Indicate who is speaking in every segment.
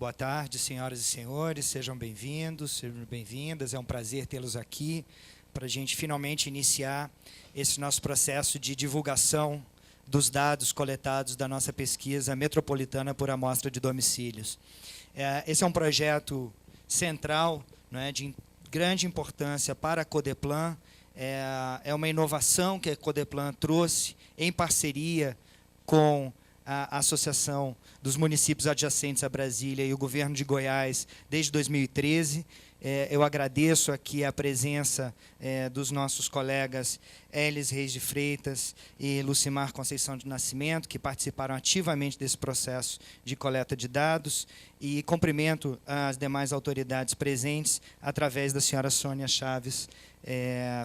Speaker 1: Boa tarde, senhoras e senhores, sejam bem-vindos, sejam bem-vindas. É um prazer tê-los aqui para a gente finalmente iniciar esse nosso processo de divulgação dos dados coletados da nossa pesquisa metropolitana por amostra de domicílios. Esse é um projeto central, né, de grande importância para a Codeplan. É uma inovação que a Codeplan trouxe em parceria com a Associação dos Municípios Adjacentes a Brasília e o Governo de Goiás desde 2013. Eu agradeço aqui a presença dos nossos colegas Elis Reis de Freitas e Lucimar Conceição de Nascimento, que participaram ativamente desse processo de coleta de dados, e cumprimento as demais autoridades presentes, através da senhora Sônia Chaves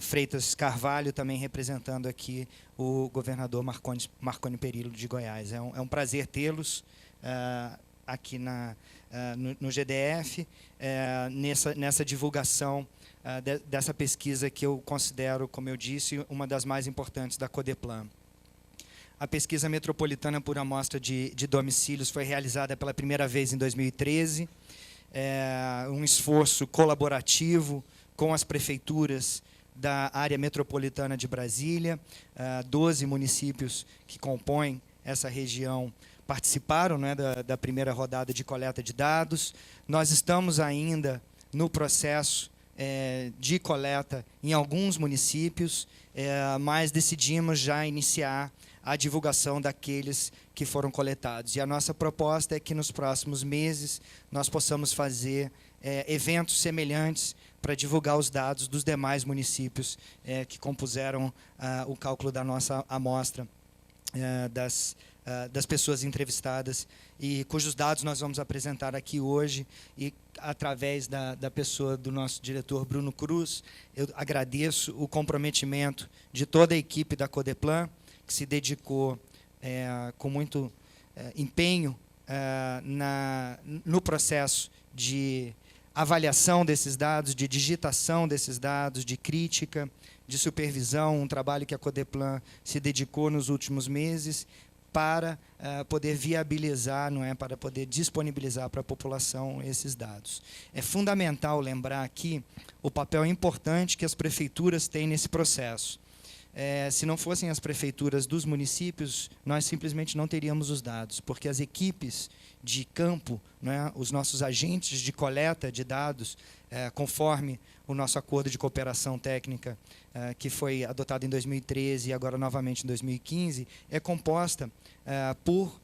Speaker 1: Freitas Carvalho, também representando aqui o governador Marconi Perillo de Goiás. É um prazer tê-los aqui no GDF, nessa divulgação dessa pesquisa que eu considero, como eu disse, uma das mais importantes da Codeplan. A pesquisa metropolitana por amostra de domicílios foi realizada pela primeira vez em 2013, um esforço colaborativo com as prefeituras da área metropolitana de Brasília. 12 municípios que compõem essa região participaram, né, da primeira rodada de coleta de dados. Nós estamos ainda no processo de coleta em alguns municípios, mas decidimos já iniciar a divulgação daqueles que foram coletados. E a nossa proposta é que nos próximos meses nós possamos fazer eventos semelhantes para divulgar os dados dos demais municípios que compuseram o cálculo da nossa amostra, das pessoas entrevistadas, e cujos dados nós vamos apresentar aqui hoje, e através da pessoa do nosso diretor Bruno Cruz. Eu agradeço o comprometimento de toda a equipe da Codeplan, que se dedicou com muito empenho no processo de avaliação desses dados, de digitação desses dados, de crítica, de supervisão, um trabalho que a Codeplan se dedicou nos últimos meses para poder viabilizar, para poder disponibilizar para a população esses dados. É fundamental lembrar aqui o papel importante que as prefeituras têm nesse processo. Se não fossem as prefeituras dos municípios, nós simplesmente não teríamos os dados, porque as equipes de campo, os nossos agentes de coleta de dados, conforme o nosso acordo de cooperação técnica, que foi adotado em 2013 e agora novamente em 2015, é composta por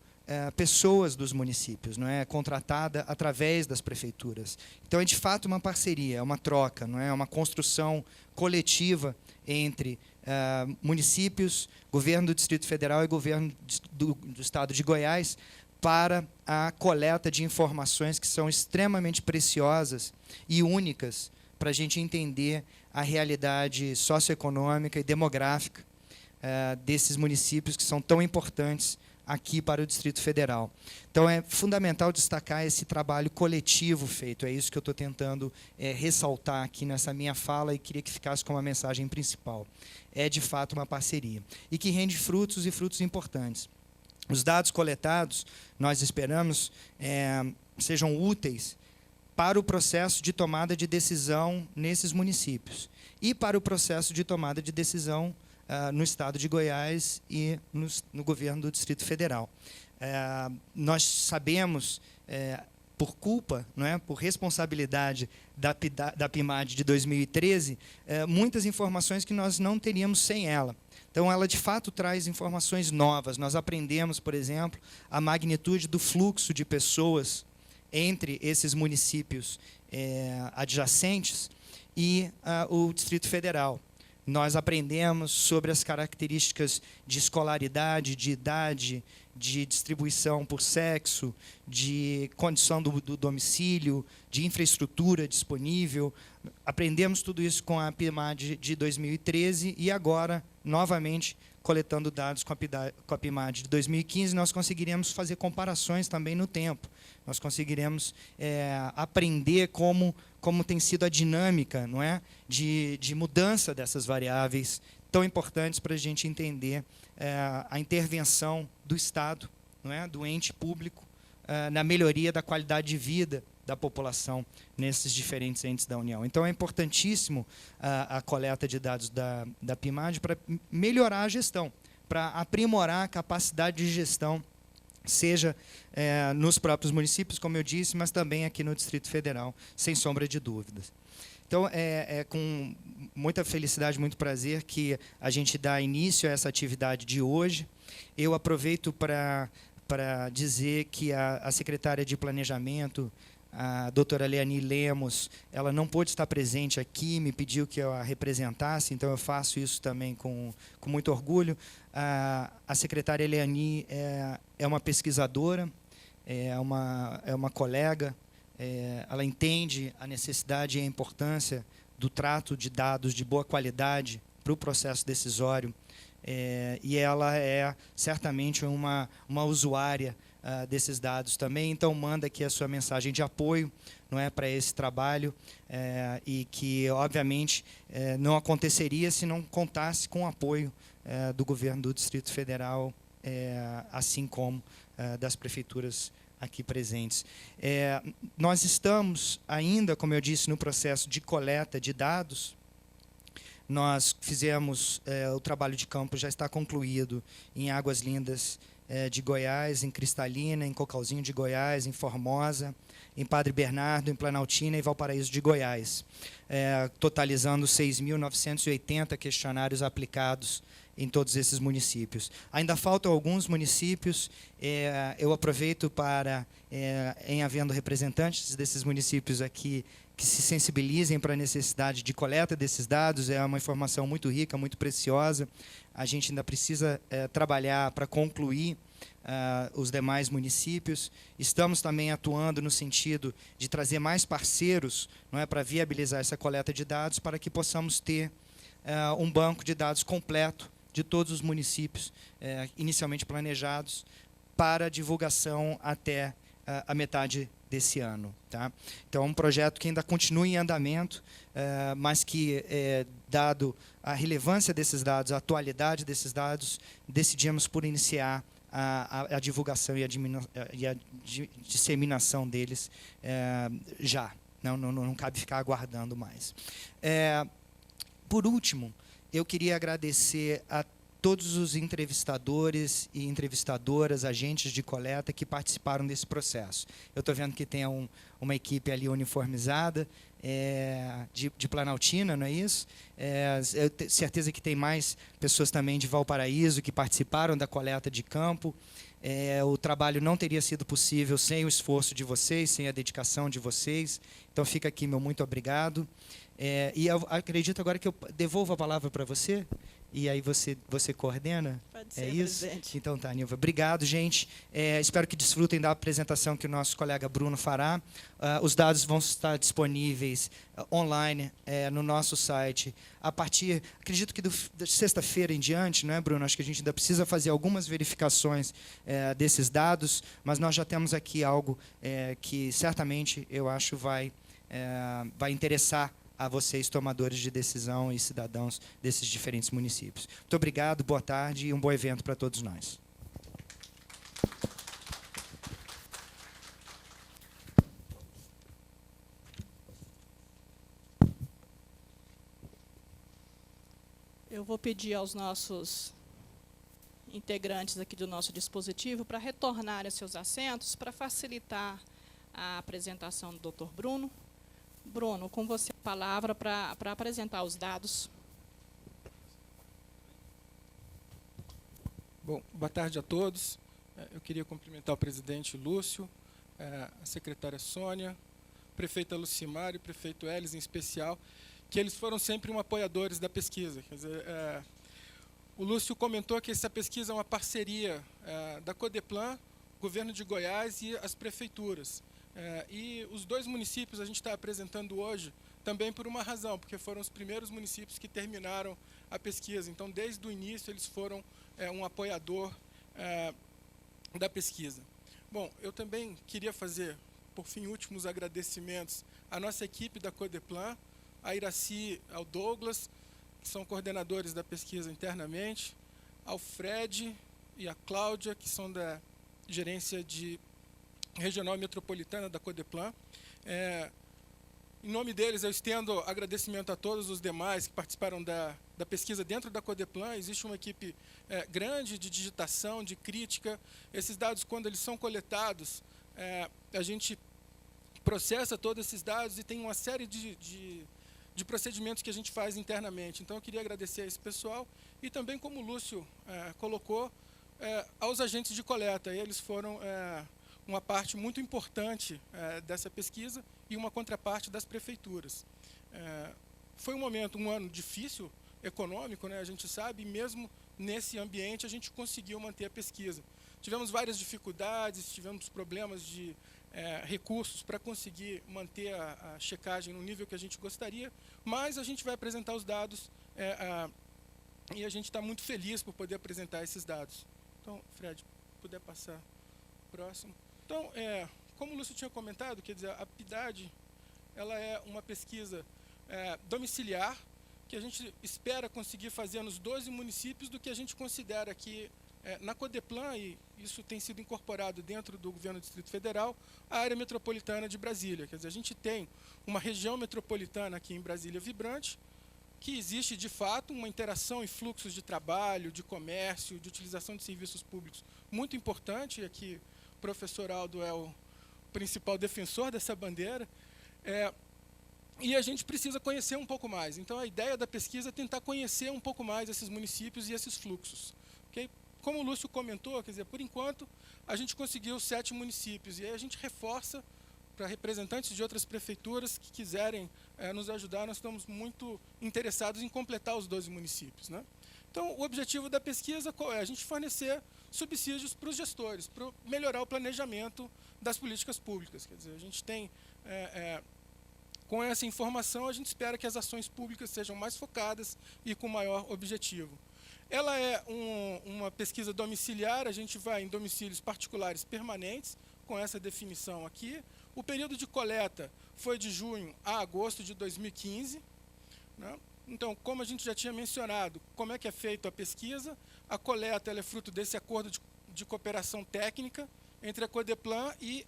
Speaker 1: pessoas dos municípios, contratada através das prefeituras. Então, é de fato uma parceria, é uma troca, é uma construção coletiva entre municípios, governo do Distrito Federal e governo do Estado de Goiás, para a coleta de informações que são extremamente preciosas e únicas para a gente entender a realidade socioeconômica e demográfica desses municípios que são tão importantes aqui para o Distrito Federal. Então, é fundamental destacar esse trabalho coletivo feito. É isso que eu estou tentando ressaltar aqui nessa minha fala, e queria que ficasse como a mensagem principal. É, de fato, uma parceria, e que rende frutos, e frutos importantes. Os dados coletados, nós esperamos, sejam úteis para o processo de tomada de decisão nesses municípios e para o processo de tomada de decisão no Estado de Goiás e no governo do Distrito Federal. Nós sabemos, por culpa, por responsabilidade da PIMAD de 2013, muitas informações que nós não teríamos sem ela. Então, ela, de fato, traz informações novas. Nós aprendemos, por exemplo, a magnitude do fluxo de pessoas entre esses municípios adjacentes e o Distrito Federal. Nós aprendemos sobre as características de escolaridade, de idade, de distribuição por sexo, de condição do domicílio, de infraestrutura disponível. Aprendemos tudo isso com a PIMAD de 2013 e agora, novamente, coletando dados com a PIMAD de 2015, nós conseguiremos fazer comparações também no tempo. Nós conseguiremos aprender como tem sido a dinâmica, de mudança dessas variáveis tão importantes para a gente entender a intervenção do Estado, do ente público, na melhoria da qualidade de vida da população nesses diferentes entes da União. Então, é importantíssimo a coleta de dados da PIMAD para melhorar a gestão, para aprimorar a capacidade de gestão, seja nos próprios municípios, como eu disse, mas também aqui no Distrito Federal, sem sombra de dúvidas. Então, é com muita felicidade, muito prazer que a gente dá início a essa atividade de hoje. Eu aproveito para dizer que a secretária de Planejamento, a doutora Leani Lemos, ela não pôde estar presente aqui, me pediu que eu a representasse, então eu faço isso também com muito orgulho. A secretária Leani é uma pesquisadora, é uma colega, ela entende a necessidade e a importância do trato de dados de boa qualidade para o processo decisório, e ela é certamente uma usuária desses dados também, então manda aqui a sua mensagem de apoio, não é, para esse trabalho, e que, obviamente, não aconteceria se não contasse com o apoio do governo do Distrito Federal, assim como das prefeituras aqui presentes. Nós estamos ainda, como eu disse, no processo de coleta de dados. Nós fizemos, o trabalho de campo já está concluído em Águas Lindas de Goiás, em Cristalina, em Cocalzinho de Goiás, em Formosa, em Padre Bernardo, em Planaltina e Valparaíso de Goiás, totalizando 6.980 questionários aplicados em todos esses municípios. Ainda faltam alguns municípios, eu aproveito para, em havendo representantes desses municípios aqui, que se sensibilizem para a necessidade de coleta desses dados, é uma informação muito rica, muito preciosa. A gente ainda precisa trabalhar para concluir os demais municípios. Estamos também atuando no sentido de trazer mais parceiros, não é, para viabilizar essa coleta de dados, para que possamos ter um banco de dados completo de todos os municípios inicialmente planejados para divulgação até a metade desse ano. Tá? Então, é um projeto que ainda continua em andamento, mas que, dado a relevância desses dados, a atualidade desses dados, decidimos por iniciar a divulgação e a disseminação deles já. Não cabe ficar aguardando mais. Por último, eu queria agradecer a todos os entrevistadores e entrevistadoras, agentes de coleta que participaram desse processo. Eu estou vendo que tem uma equipe ali uniformizada, de Planaltina, não é isso? Eu tenho certeza que tem mais pessoas também de Valparaíso que participaram da coleta de campo. O trabalho não teria sido possível sem o esforço de vocês, sem a dedicação de vocês. Então, fica aqui meu muito obrigado. E eu acredito agora que eu devolvo a palavra para você, e aí você coordena?
Speaker 2: Pode ser,
Speaker 1: isso?
Speaker 2: presidente.
Speaker 1: Então tá, Nilva. Obrigado, gente. Espero que desfrutem da apresentação que o nosso colega Bruno fará. Os dados vão estar disponíveis online no nosso site a partir, acredito que de sexta-feira em diante, não é, Bruno? Acho que a gente ainda precisa fazer algumas verificações desses dados, mas nós já temos aqui algo que certamente eu acho vai interessar a vocês, tomadores de decisão e cidadãos desses diferentes municípios. Muito obrigado, boa tarde e um bom evento para todos nós.
Speaker 2: Eu vou pedir aos nossos integrantes aqui do nosso dispositivo para retornarem aos seus assentos para facilitar a apresentação do Dr. Bruno. Bruno, com você a palavra para apresentar os dados.
Speaker 3: Bom, boa tarde a todos. Eu queria cumprimentar o presidente Lúcio, a secretária Sônia, o prefeita Lucimar e o prefeito Elis, em especial, que eles foram sempre apoiadores da pesquisa. Quer dizer, o Lúcio comentou que essa pesquisa é uma parceria da Codeplan, governo de Goiás e as prefeituras. E os dois municípios a gente está apresentando hoje também por uma razão, porque foram os primeiros municípios que terminaram a pesquisa. Então, desde o início, eles foram um apoiador da pesquisa. Bom, eu também queria fazer, por fim, últimos agradecimentos à nossa equipe da Codeplan, a Iraci, ao Douglas, que são coordenadores da pesquisa internamente, ao Fred e à Cláudia, que são da gerência de regional e metropolitana da Codeplan. Em nome deles, eu estendo agradecimento a todos os demais que participaram da pesquisa dentro da Codeplan. Existe uma equipe grande de digitação, de crítica. Esses dados, quando eles são coletados, a gente processa todos esses dados e tem uma série de procedimentos que a gente faz internamente. Então, eu queria agradecer a esse pessoal e também, como o Lúcio colocou, aos agentes de coleta. Eles foram uma parte muito importante dessa pesquisa e uma contraparte das prefeituras. Foi um ano difícil, econômico, né, a gente sabe, e mesmo nesse ambiente a gente conseguiu manter a pesquisa. Tivemos várias dificuldades, tivemos problemas de recursos para conseguir manter a checagem no nível que a gente gostaria, mas a gente vai apresentar os dados e a gente está muito feliz por poder apresentar esses dados. Então, Fred, puder passar o próximo. Então, como o Lúcio tinha comentado, quer dizer, a PIDAD ela é uma pesquisa domiciliar, que a gente espera conseguir fazer nos 12 municípios do que a gente considera que, na Codeplan, e isso tem sido incorporado dentro do governo do Distrito Federal, a área metropolitana de Brasília. Quer dizer, a gente tem uma região metropolitana aqui em Brasília vibrante, que existe, de fato, uma interação e fluxos de trabalho, de comércio, de utilização de serviços públicos muito importante. E aqui o professor Aldo é o principal defensor dessa bandeira. E a gente precisa conhecer um pouco mais. Então, a ideia da pesquisa é tentar conhecer um pouco mais esses municípios e esses fluxos. Okay? Como o Lúcio comentou, quer dizer, por enquanto, a gente conseguiu 7 municípios. E aí a gente reforça para representantes de outras prefeituras que quiserem nos ajudar. Nós estamos muito interessados em completar os 12 municípios, né? Então, o objetivo da pesquisa qual é? A gente fornecer subsídios para os gestores, para melhorar o planejamento das políticas públicas. Quer dizer, a gente tem, com essa informação, a gente espera que as ações públicas sejam mais focadas e com maior objetivo. Ela é uma pesquisa domiciliar, a gente vai em domicílios particulares permanentes, com essa definição aqui. O período de coleta foi de junho a agosto de 2015. Né? Então, como a gente já tinha mencionado, como é que é feita a pesquisa? A coleta ela é fruto desse acordo de cooperação técnica entre a Codeplan e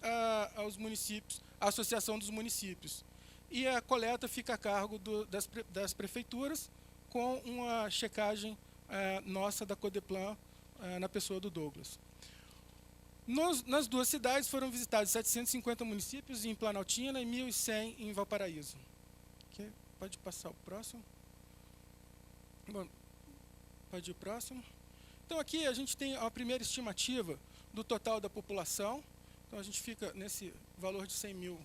Speaker 3: os municípios, a Associação dos Municípios. E a coleta fica a cargo das prefeituras, com uma checagem nossa da Codeplan na pessoa do Douglas. Nas duas cidades foram visitados 750 municípios em Planaltina e 1.100 em Valparaíso. Okay. Pode passar o próximo. Bom, pode ir o próximo. Então, aqui a gente tem a primeira estimativa do total da população. Então, a gente fica nesse valor de 100 mil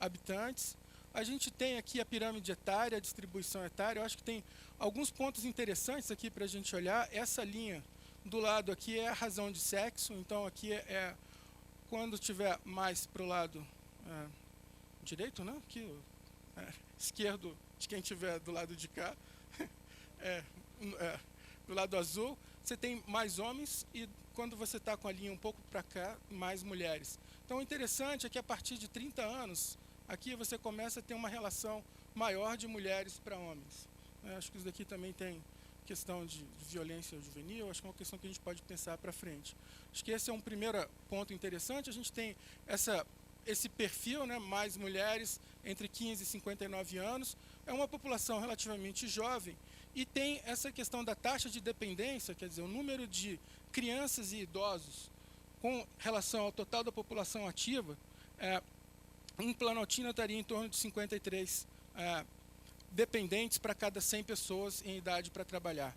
Speaker 3: habitantes. A gente tem aqui a pirâmide etária, a distribuição etária. Eu acho que tem alguns pontos interessantes aqui para a gente olhar. Essa linha do lado aqui é a razão de sexo. Então, aqui quando estiver mais para o lado direito, né? Aqui, esquerdo de quem estiver do lado de cá, do lado azul, você tem mais homens e quando você está com a linha um pouco para cá, mais mulheres. Então, o interessante é que a partir de 30 anos, aqui você começa a ter uma relação maior de mulheres para homens. Acho que isso daqui também tem questão de violência juvenil, acho que é uma questão que a gente pode pensar para frente. Acho que esse é um primeiro ponto interessante. A gente tem esse perfil, né, mais mulheres entre 15 e 59 anos. É uma população relativamente jovem e tem essa questão da taxa de dependência, quer dizer, o número de crianças e idosos com relação ao total da população ativa, em Planaltina estaria em torno de 53 dependentes para cada 100 pessoas em idade para trabalhar.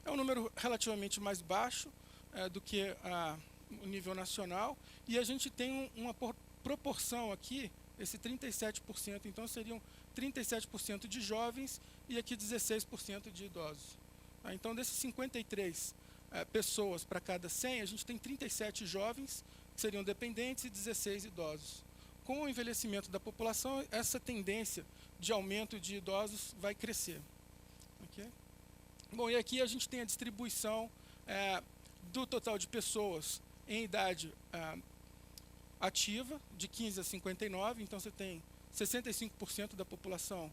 Speaker 3: É um número relativamente mais baixo do que o nível nacional, e a gente tem uma proporção aqui, esse 37%, então seriam 37% de jovens e aqui 16% de idosos. Então, desses 53 pessoas para cada 100, a gente tem 37 jovens, que seriam dependentes, e 16 idosos. Com o envelhecimento da população, essa tendência de aumento de idosos vai crescer. Okay? Bom, e aqui a gente tem a distribuição do total de pessoas em idade ativa, de 15 a 59, então você tem 65% da população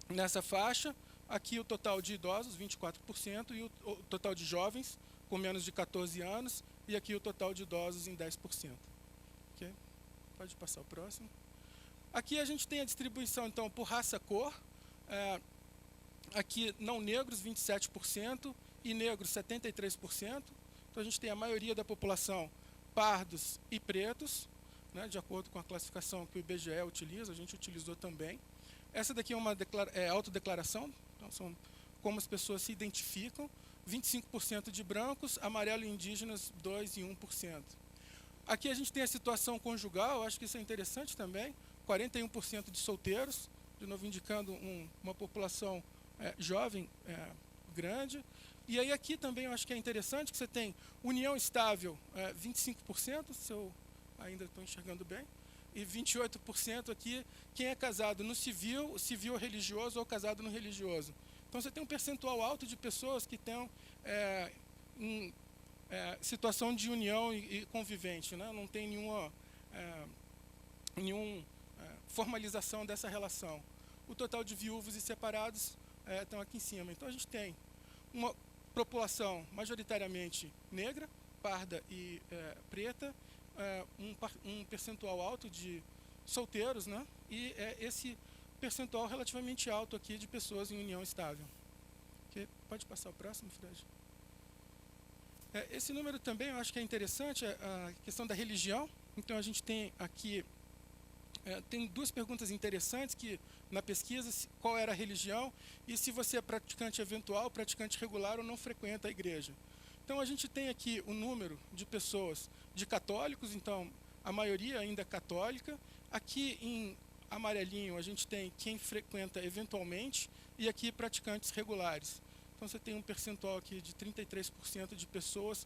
Speaker 3: nessa faixa. Aqui o total de idosos, 24%, e o total de jovens, com menos de 14 anos, e aqui o total de idosos em 10%. Ok? Pode passar o próximo. Aqui a gente tem a distribuição, então, por raça-cor. Aqui, não negros, 27%, e negros, 73%. Então, a gente tem a maioria da população pardos e pretos, né, de acordo com a classificação que o IBGE utiliza, a gente utilizou também. Essa daqui é uma autodeclaração, então são como as pessoas se identificam. 25% de brancos, amarelo e indígenas, 2% e 1%. Aqui a gente tem a situação conjugal, acho que isso é interessante também, 41% de solteiros, de novo indicando uma população jovem, grande. E aí aqui também eu acho que é interessante que você tem união estável, 25%, se eu ainda estou enxergando bem, e 28% aqui, quem é casado no civil, civil religioso ou casado no religioso. Então você tem um percentual alto de pessoas que estão em situação de união e convivente, né? Não tem nenhuma formalização dessa relação. O total de viúvos e separados estão aqui em cima. Então a gente tem uma população majoritariamente negra, parda e preta, um percentual alto de solteiros, né? E esse percentual relativamente alto aqui de pessoas em união estável. Okay? Pode passar o próximo, Fred. Esse número também eu acho que é interessante, a questão da religião. Então a gente tem aqui, tem duas perguntas interessantes que na pesquisa, qual era a religião e se você é praticante eventual, praticante regular ou não frequenta a igreja. Então a gente tem aqui o número de pessoas de católicos, então a maioria ainda católica. Aqui em amarelinho a gente tem quem frequenta eventualmente e aqui praticantes regulares. Então você tem um percentual aqui de 33% de pessoas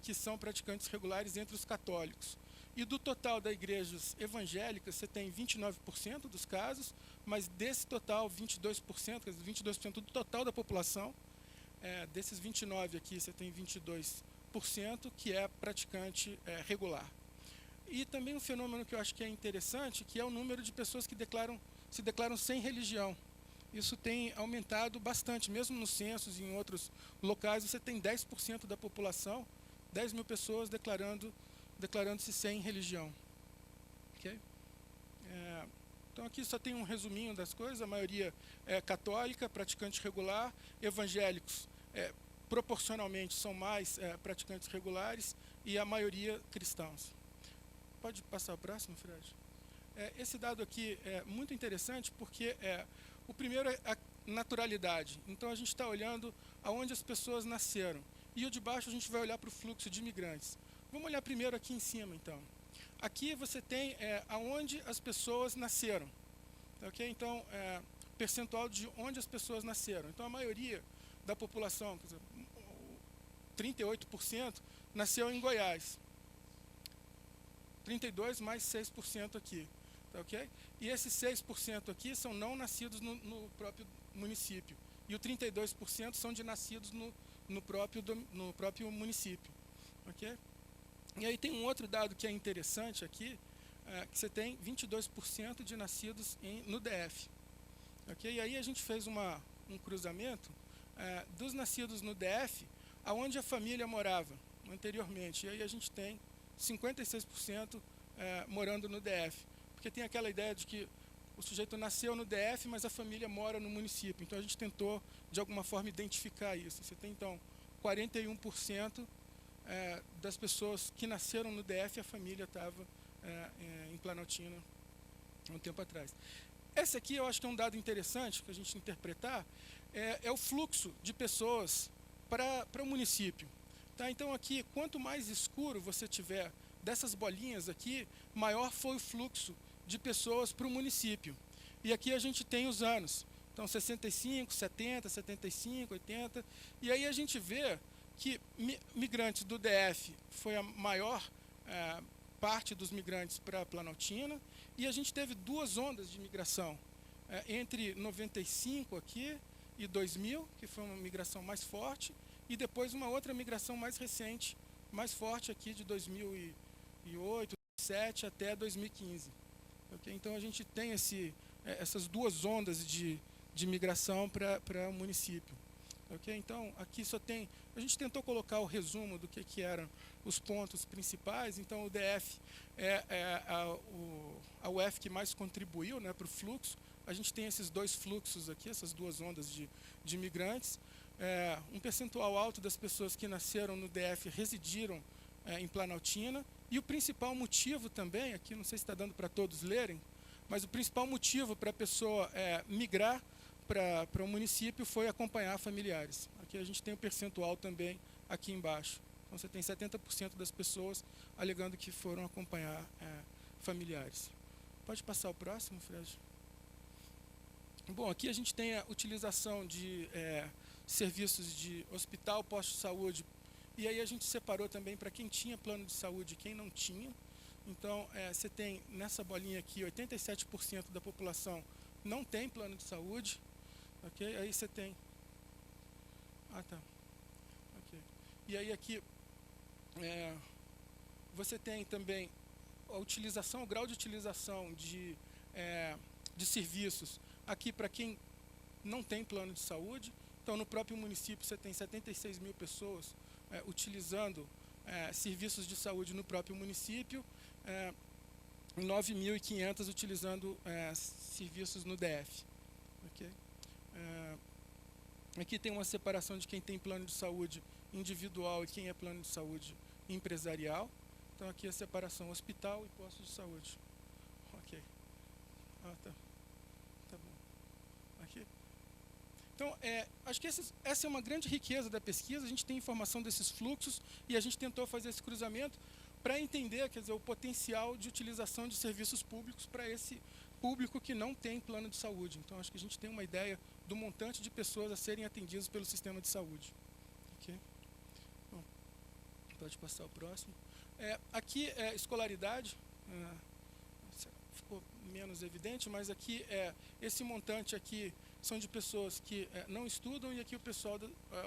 Speaker 3: que são praticantes regulares entre os católicos. E do total das igrejas evangélicas, você tem 29% dos casos, mas desse total, 22%, quer dizer, 22% do total da população, desses 29% aqui, você tem 22% que é praticante regular. E também um fenômeno que eu acho que é interessante, que é o número de pessoas que se declaram sem religião. Isso tem aumentado bastante, mesmo nos censos e em outros locais, você tem 10% da população, 10 mil pessoas declarando-se sem religião. Okay? Então aqui só tem um resuminho das coisas, a maioria é católica, praticante regular, evangélicos proporcionalmente são mais praticantes regulares e a maioria cristãos. Pode passar o próximo, Fred? Esse dado aqui é muito interessante porque o primeiro é a naturalidade. Então a gente está olhando aonde as pessoas nasceram. E o de baixo a gente vai olhar para o fluxo de imigrantes. Vamos olhar primeiro aqui em cima, então. Aqui você tem aonde as pessoas nasceram. Okay? Então, percentual de onde as pessoas nasceram. Então, a maioria da população, quer dizer, 38%, nasceu em Goiás. 32% mais 6% aqui. Tá, okay? E esses 6% aqui são não nascidos no próprio município. E o 32% são de nascidos no próprio município. Okay? E aí tem um outro dado que é interessante aqui, que você tem 22% de nascidos no DF. Okay? E aí a gente fez um cruzamento dos nascidos no DF, aonde a família morava anteriormente. E aí a gente tem 56% morando no DF. Porque tem aquela ideia de que o sujeito nasceu no DF, mas a família mora no município. Então a gente tentou, de alguma forma, identificar isso. Você tem, então, 41% das pessoas que nasceram no DF, a família estava em Planaltina há um tempo atrás. Esse aqui eu acho que é um dado interessante para a gente interpretar, é o fluxo de pessoas para o município. Tá? Então aqui, quanto mais escuro você tiver dessas bolinhas aqui, maior foi o fluxo de pessoas para o município. E aqui a gente tem os anos. Então 65, 70, 75, 80. E aí a gente vê que migrantes do DF foi a maior parte dos migrantes para a Planaltina. E a gente teve duas ondas de migração. Entre 95 aqui e 2000, que foi uma migração mais forte. E depois uma outra migração mais recente, mais forte aqui de 2008, 2007 até 2015. Okay? Então a gente tem essas duas ondas de migração para o município. Ok? Então, aqui só tem... A gente tentou colocar o resumo do que eram os pontos principais. Então, o DF é a UF que mais contribuiu, né, para o fluxo. A gente tem esses dois fluxos aqui, essas duas ondas de imigrantes. Um percentual alto das pessoas que nasceram no DF residiram em Planaltina. E o principal motivo também, aqui não sei se está dando para todos lerem, mas o principal motivo para a pessoa migrar para o município foi acompanhar familiares. Aqui a gente tem o percentual também aqui embaixo. Então você tem 70% das pessoas alegando que foram acompanhar familiares. Pode passar o próximo, Fred? Bom, aqui a gente tem a utilização de serviços de hospital, posto de saúde, e aí a gente separou também para quem tinha plano de saúde e quem não tinha. Então, você tem nessa bolinha aqui, 87% da população não tem plano de saúde. Ok? Aí você tem... Ah, tá. Ok. E aí aqui, você tem também a utilização, o grau de utilização de serviços aqui para quem não tem plano de saúde. Então, no próprio município, você tem 76 mil pessoas utilizando serviços de saúde no próprio município, 9.500 utilizando serviços no DF. Okay? Aqui tem uma separação de quem tem plano de saúde individual e quem é plano de saúde empresarial. Então, aqui a separação hospital e posto de saúde. Ok. Ah, tá. Tá bom. Aqui. Então, acho que essa é uma grande riqueza da pesquisa. A gente tem informação desses fluxos e a gente tentou fazer esse cruzamento para entender, quer dizer, o potencial de utilização de serviços públicos para esse público que não tem plano de saúde. Então, acho que a gente tem uma ideia do montante de pessoas a serem atendidas pelo sistema de saúde. Okay? Bom, pode passar o próximo. Aqui é escolaridade. Ficou menos evidente, mas aqui esse montante aqui são de pessoas que não estudam e aqui o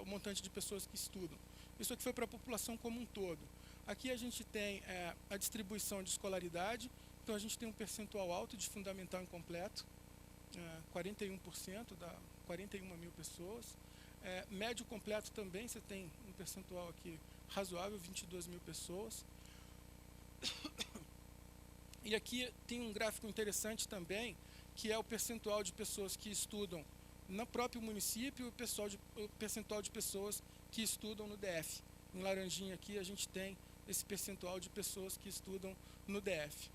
Speaker 3: montante de pessoas que estudam. Isso aqui foi para a população como um todo. Aqui a gente tem a distribuição de escolaridade, então a gente tem um percentual alto de fundamental incompleto, 41%, dá 41 mil pessoas. Médio completo também, você tem um percentual aqui razoável, 22 mil pessoas. E aqui tem um gráfico interessante também, que é o percentual de pessoas que estudam no próprio município e o percentual de pessoas que estudam no DF. Em laranjinha aqui a gente tem esse percentual de pessoas que estudam no DF.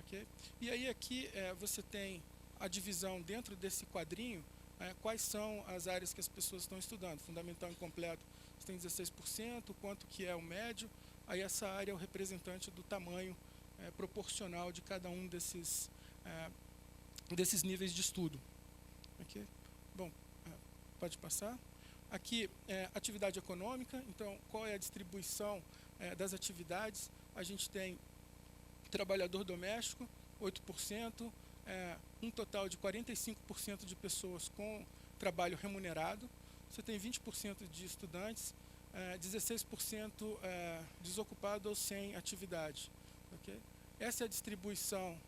Speaker 3: Okay? E aí aqui você tem a divisão dentro desse quadrinho, quais são as áreas que as pessoas estão estudando. Fundamental incompleto, você tem 16%, quanto que é o médio, aí essa área é o representante do tamanho proporcional de cada um desses níveis de estudo. Okay? Bom, pode passar. Aqui, atividade econômica, então, qual é a distribuição das atividades? A gente tem trabalhador doméstico, 8%, um total de 45% de pessoas com trabalho remunerado. Você tem 20% de estudantes, 16% desocupado ou sem atividade. Okay? Essa é a distribuição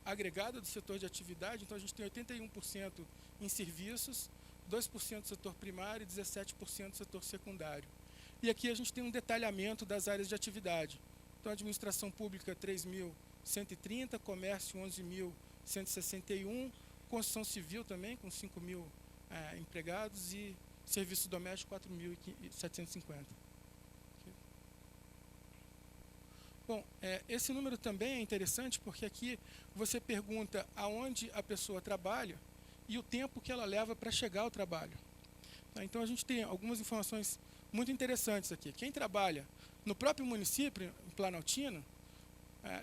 Speaker 3: agregada do setor de atividade, então a gente tem 81% em serviços, 2% do setor primário e 17% do setor secundário. E aqui a gente tem um detalhamento das áreas de atividade. Então, administração pública, 3.130, comércio, 11.161, construção civil também, com 5.000 empregados, e serviço doméstico, 4.750. Okay. Bom, esse número também é interessante, porque aqui você pergunta aonde a pessoa trabalha e o tempo que ela leva para chegar ao trabalho. Tá? Então, a gente tem algumas informações muito interessantes aqui. Quem trabalha no próprio município, em Planaltina,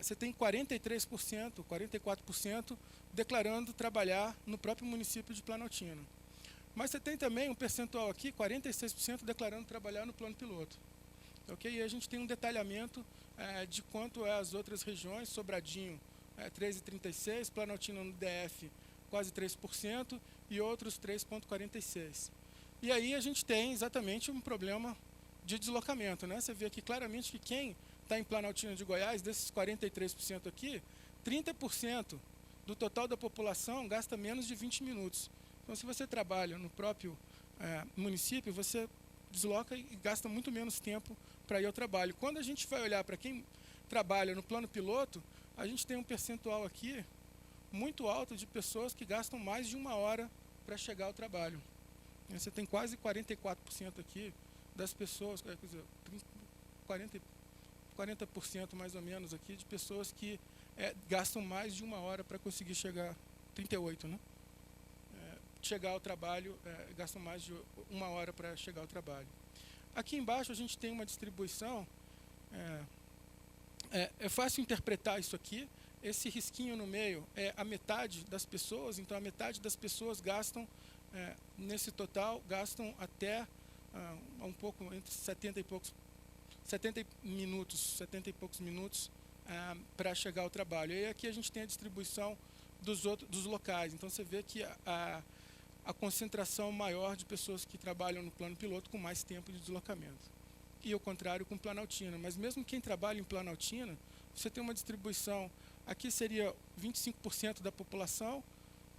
Speaker 3: você tem 43%, 44% declarando trabalhar no próprio município de Planaltina. Mas você tem também um percentual aqui, 46% declarando trabalhar no plano piloto. Okay? E a gente tem um detalhamento de quanto é as outras regiões, Sobradinho 3,36%, Planaltina no DF quase 3% e outros 3,46%. E aí a gente tem exatamente um problema de deslocamento. Né? Você vê aqui claramente que quem está em Planaltina de Goiás, desses 43% aqui, 30% do total da população gasta menos de 20 minutos. Então, se você trabalha no próprio município, você desloca e gasta muito menos tempo para ir ao trabalho. Quando a gente vai olhar para quem trabalha no plano piloto, a gente tem um percentual aqui muito alto de pessoas que gastam mais de 1 hora para chegar ao trabalho. Você tem quase 44% aqui das pessoas, quer dizer, 40% mais ou menos aqui de pessoas que gastam mais de 1 hora para conseguir chegar, 38, né? Chegar ao trabalho, gastam mais de 1 hora para chegar ao trabalho. Aqui embaixo a gente tem uma distribuição, é fácil interpretar isso aqui. Esse risquinho no meio é a metade das pessoas, então a metade das pessoas gastam, nesse total, gastam até um pouco, entre 70 e poucos minutos para chegar ao trabalho. E aqui a gente tem a distribuição dos locais, então você vê que a concentração maior de pessoas que trabalham no plano piloto com mais tempo de deslocamento. E ao contrário com Planaltina. Mas mesmo quem trabalha em Planaltina, você tem uma distribuição, aqui seria 25% da população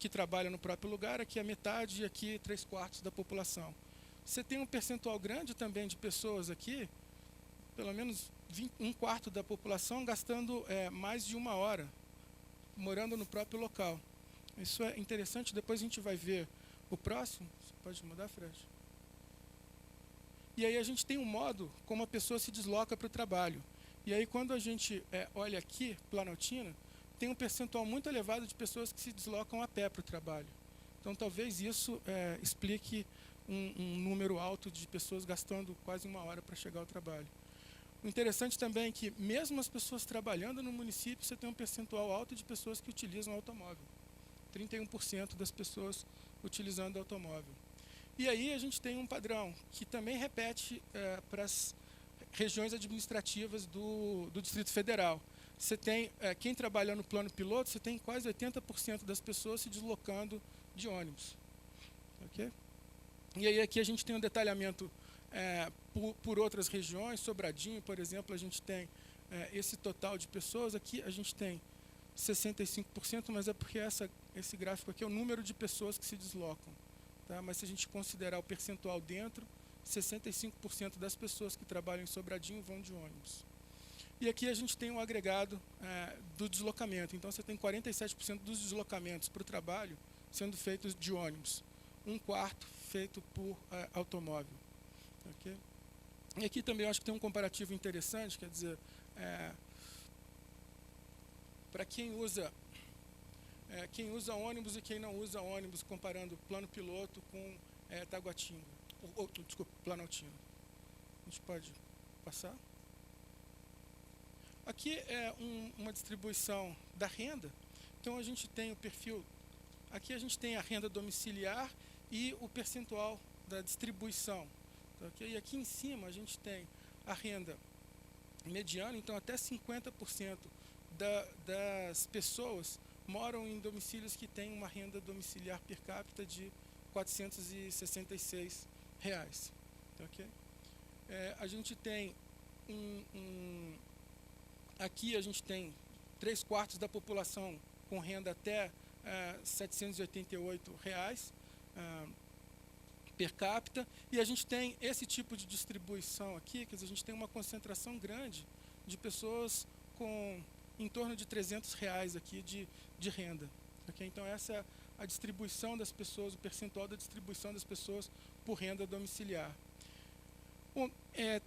Speaker 3: que trabalha no próprio lugar, aqui a metade e aqui 3/4 da população. Você tem um percentual grande também de pessoas aqui, pelo menos 1/4 da população gastando mais de 1 hora, morando no próprio local. Isso é interessante, depois a gente vai ver o próximo. Você pode mudar, Fred? E aí a gente tem um modo como a pessoa se desloca para o trabalho. E aí quando a gente olha aqui, Planaltina, tem um percentual muito elevado de pessoas que se deslocam a pé para o trabalho. Então talvez isso explique um número alto de pessoas gastando quase 1 hora para chegar ao trabalho. O interessante também é que mesmo as pessoas trabalhando no município, você tem um percentual alto de pessoas que utilizam automóvel. 31% das pessoas utilizando automóvel. E aí a gente tem um padrão que também repete para as regiões administrativas do Distrito Federal. Você tem, quem trabalha no plano piloto, você tem quase 80% das pessoas se deslocando de ônibus. Okay? E aí aqui a gente tem um detalhamento por outras regiões. Sobradinho, por exemplo, a gente tem esse total de pessoas. Aqui a gente tem 65%, mas é porque esse gráfico aqui é o número de pessoas que se deslocam. Tá? Mas se a gente considerar o percentual dentro, 65% das pessoas que trabalham em Sobradinho vão de ônibus. E aqui a gente tem um agregado do deslocamento. Então você tem 47% dos deslocamentos para o trabalho sendo feitos de ônibus. 1/4 feito por automóvel. Okay? E aqui também eu acho que tem um comparativo interessante, quer dizer, para quem usa ônibus e quem não usa ônibus, comparando plano piloto com Taguatinga, desculpa, Planaltina. A gente pode passar? Aqui é uma distribuição da renda. Então a gente tem o perfil, aqui a gente tem a renda domiciliar e o percentual da distribuição. Okay? E aqui em cima a gente tem a renda mediana, então até 50% das pessoas moram em domicílios que têm uma renda domiciliar per capita de R$ 466. Okay? A gente tem aqui a gente tem 3/4 da população com renda até R$ 788 per capita, e a gente tem esse tipo de distribuição aqui, quer dizer, a gente tem uma concentração grande de pessoas com em torno de R$ 300 aqui de renda. Okay? Então essa é a distribuição das pessoas, o percentual da distribuição das pessoas por renda domiciliar. Bom,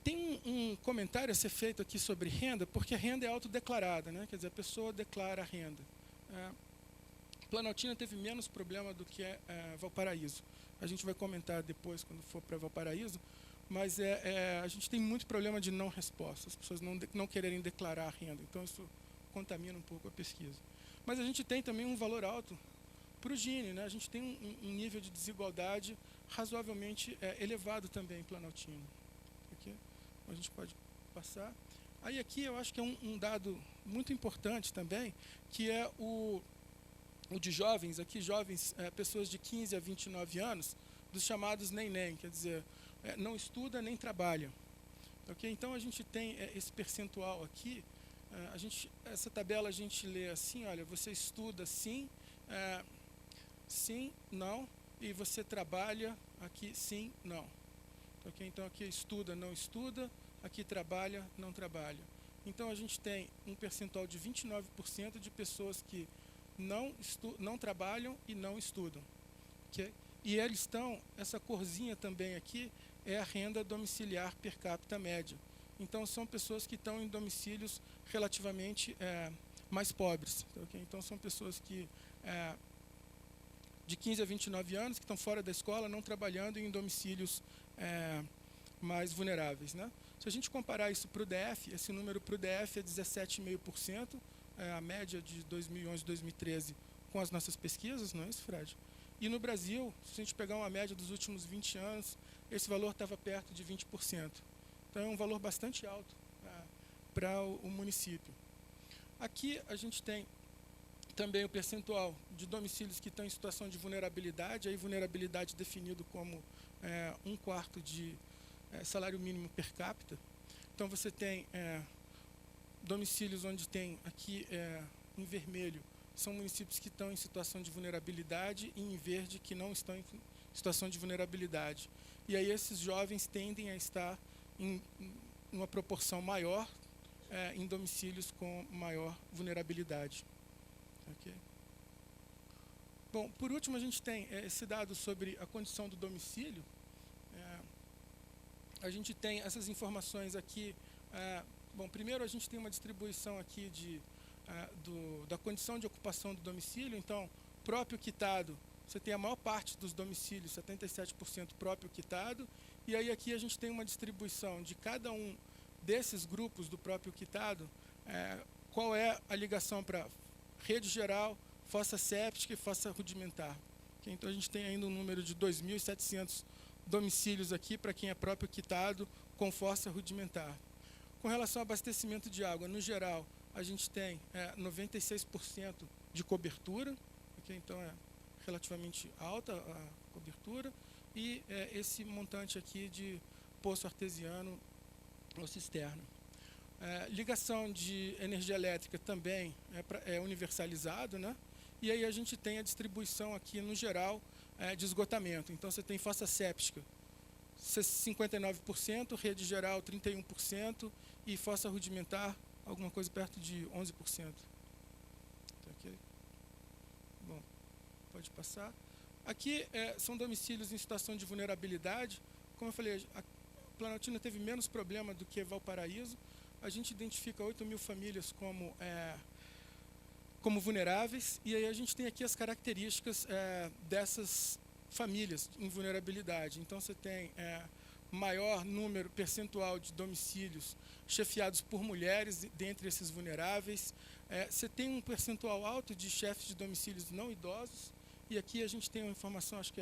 Speaker 3: tem um comentário a ser feito aqui sobre renda, porque a renda é autodeclarada, né? Quer dizer, a pessoa declara a renda. Planaltina teve menos problema do que Valparaíso. A gente vai comentar depois, quando for para Valparaíso, mas a gente tem muito problema de não resposta, as pessoas não quererem declarar a renda, então isso contamina um pouco a pesquisa. Mas a gente tem também um valor alto para o Gini, né? A gente tem um nível de desigualdade razoavelmente elevado também em Planaltina. Okay? A gente pode passar. Aí aqui eu acho que é um dado muito importante também, que é o de jovens, aqui jovens, pessoas de 15 a 29 anos, dos chamados nem, quer dizer, não estuda nem trabalha. Okay? Então a gente tem esse percentual aqui, essa tabela a gente lê assim, olha, você estuda sim, sim, não, e você trabalha, aqui sim, não. Ok? Então aqui estuda, não estuda, aqui trabalha, não trabalha. Então a gente tem um percentual de 29% de pessoas que não trabalham e não estudam. Okay? E eles estão, essa corzinha também aqui, é a renda domiciliar per capita média. Então são pessoas que estão em domicílios relativamente mais pobres. Okay? Então são pessoas que de 15 a 29 anos, que estão fora da escola, não trabalhando em domicílios mais vulneráveis. Né? Se a gente comparar isso para o DF, esse número para o DF é 17,5%, a média de 2011 e 2013 com as nossas pesquisas, não é isso, Fred? E no Brasil, se a gente pegar uma média dos últimos 20 anos, esse valor estava perto de 20%. Então é um valor bastante alto para o município. Aqui a gente tem também o percentual de domicílios que estão em situação de vulnerabilidade, aí vulnerabilidade definido como 1/4 de salário mínimo per capita. Então você tem domicílios onde tem aqui em vermelho, são municípios que estão em situação de vulnerabilidade, e em verde que não estão em situação de vulnerabilidade. E aí esses jovens tendem a estar em uma proporção maior em domicílios com maior vulnerabilidade. Okay. Bom, por último, a gente tem esse dado sobre a condição do domicílio. A gente tem essas informações aqui. Bom, primeiro a gente tem uma distribuição aqui da condição de ocupação do domicílio. Então, próprio quitado, você tem a maior parte dos domicílios, 77% próprio quitado. E aí aqui a gente tem uma distribuição de cada um desses grupos do próprio quitado, qual é a ligação para rede geral, fossa séptica e fossa rudimentar. Okay? Então a gente tem ainda um número de 2.700 domicílios aqui para quem é próprio quitado com fossa rudimentar. Com relação ao abastecimento de água, no geral, a gente tem 96% de cobertura, okay? Então é relativamente alta a cobertura, e esse montante aqui de poço artesiano ou cisterna. Ligação de energia elétrica também é universalizado, né? E aí a gente tem a distribuição aqui no geral de esgotamento. Então você tem fossa séptica 59%, rede geral 31% e fossa rudimentar alguma coisa perto de 11%. Okay? Bom, pode passar. Aqui são domicílios em situação de vulnerabilidade. Como eu falei, a Planaltina teve menos problema do que Valparaíso. A gente identifica 8.000 famílias como vulneráveis, e aí a gente tem aqui as características dessas famílias em vulnerabilidade. Então você tem maior número percentual de domicílios chefiados por mulheres dentre esses vulneráveis. Você tem um percentual alto de chefes de domicílios não idosos, e aqui a gente tem uma informação, acho que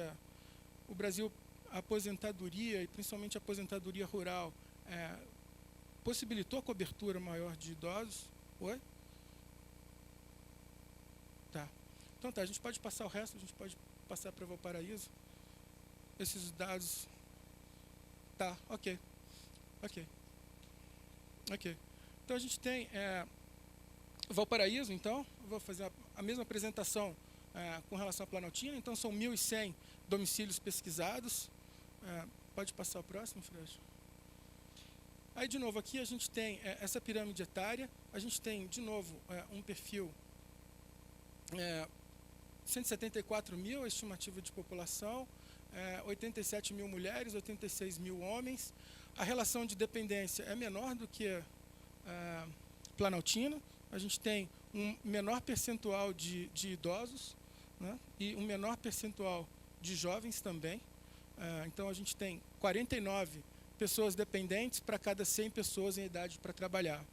Speaker 3: o Brasil, a aposentadoria, e principalmente a aposentadoria rural, possibilitou a cobertura maior de idosos. Oi? Tá. Então tá, a gente pode passar o resto, a gente pode passar para Valparaíso. Esses dados... Tá, ok. Ok. Então a gente tem Valparaíso, então, eu vou fazer a mesma apresentação com relação à Planaltina. Então são 1.100 domicílios pesquisados. Pode passar o próximo, Fred? Aí, de novo, aqui a gente tem essa pirâmide etária. A gente tem, de novo, um perfil 174 mil, a estimativa de população, 87 mil mulheres, 86 mil homens. A relação de dependência é menor do que Planaltina. A gente tem um menor percentual de idosos, né, e um menor percentual de jovens também. Então, a gente tem 49 pessoas dependentes para cada 100 pessoas em idade para trabalhar.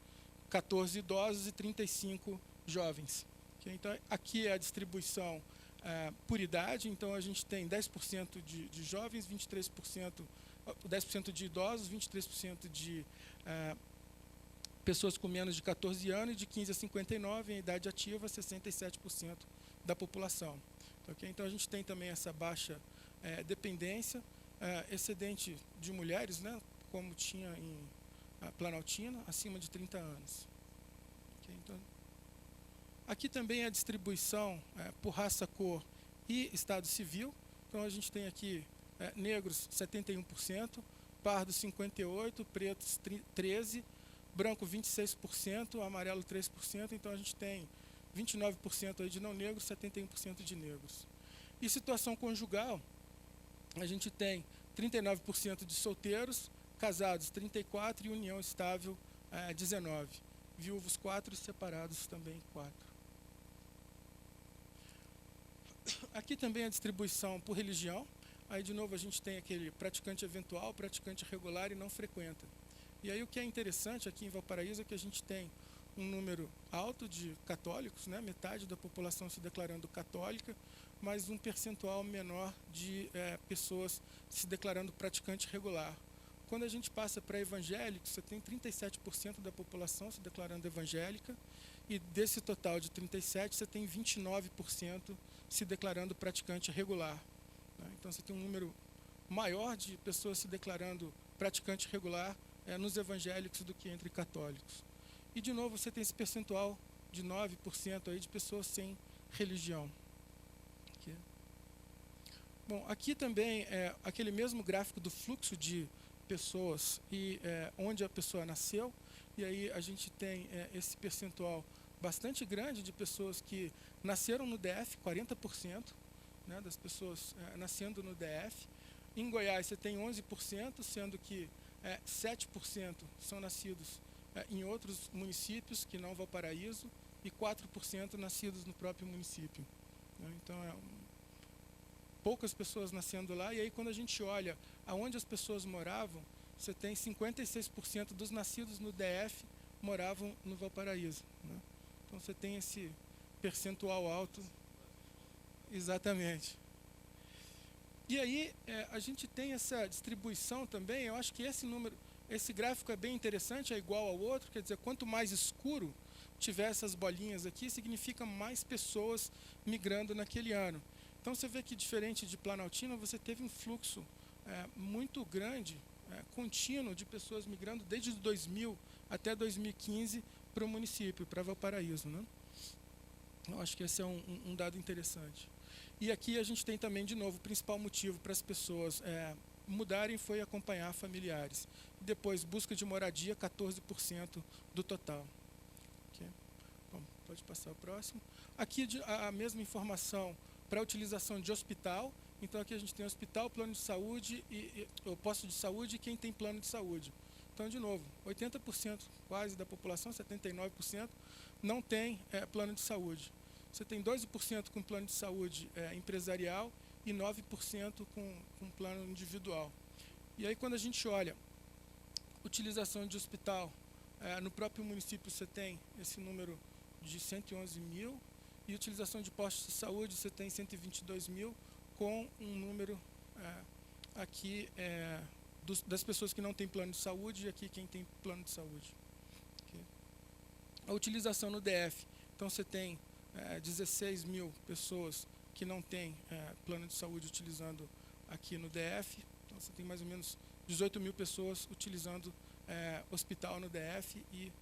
Speaker 3: 14 idosos e 35 jovens. Okay? Então, aqui é a distribuição por idade. Então, a gente tem 10% de jovens, 10% de idosos, 23% de pessoas com menos de 14 anos, e de 15 a 59 em idade ativa, 67% da população. Okay? Então, a gente tem também essa baixa dependência, excedente de mulheres, né, como tinha em Planaltina, acima de 30 anos. Okay? Então, aqui também é a distribuição por raça, cor e estado civil. Então, a gente tem aqui negros 71%, pardos 58%, pretos 13%, branco 26%, amarelo 3%. Então, a gente tem 29% aí de não negros, 71% de negros. E situação conjugal, a gente tem 39% de solteiros, casados 34% e união estável 19%. Viúvos 4% e separados também 4%. Aqui também a distribuição por religião. Aí, de novo, a gente tem aquele praticante eventual, praticante regular e não frequenta. E aí o que é interessante aqui em Valparaíso é que a gente tem um número alto de católicos, né, metade da população se declarando católica, mas um percentual menor de pessoas se declarando praticante regular. Quando a gente passa para evangélicos, você tem 37% da população se declarando evangélica, e desse total de 37%, você tem 29% se declarando praticante regular. Né? Então, você tem um número maior de pessoas se declarando praticante regular nos evangélicos do que entre católicos. E, de novo, você tem esse percentual de 9% aí de pessoas sem religião. Aqui. Bom, aqui também é aquele mesmo gráfico do fluxo de pessoas e onde a pessoa nasceu. E aí a gente tem esse percentual bastante grande de pessoas que nasceram no DF, 40%, né, das pessoas nascendo no DF. Em Goiás você tem 11%, sendo que 7% são nascidos em outros municípios que não Valparaíso e 4% nascidos no próprio município. Né? Então, poucas pessoas nascendo lá. E aí, quando a gente olha aonde as pessoas moravam, você tem 56% dos nascidos no DF moravam no Valparaíso. Né? Então, você tem esse percentual alto. Exatamente. E aí, a gente tem essa distribuição também. Eu acho que esse gráfico é bem interessante, é igual ao outro. Quer dizer, quanto mais escuro tiver essas bolinhas aqui, significa mais pessoas migrando naquele ano. Então, você vê que, diferente de Planaltina, você teve um fluxo muito grande, contínuo, de pessoas migrando desde 2000 até 2015 para o município, para Valparaíso. Né? Eu acho que esse é um dado interessante. E aqui a gente tem também, de novo, o principal motivo para as pessoas mudarem foi acompanhar familiares. Depois, busca de moradia, 14% do total. Okay. Bom, pode passar o próximo. Aqui a mesma informação para a utilização de hospital. Então, aqui a gente tem hospital, plano de saúde, o posto de saúde e quem tem plano de saúde. Então, de novo, 80% quase da população, 79%, não tem plano de saúde. Você tem 12% com plano de saúde empresarial e 9% com plano individual. E aí, quando a gente olha utilização de hospital, no próprio município você tem esse número de 111 mil, e utilização de postos de saúde você tem 122 mil, com um número aqui das pessoas que não têm plano de saúde, e aqui quem tem plano de saúde. Okay. A utilização no DF, então você tem 16 mil pessoas que não têm plano de saúde utilizando aqui no DF. Então, você tem mais ou menos 18 mil pessoas utilizando hospital no DF e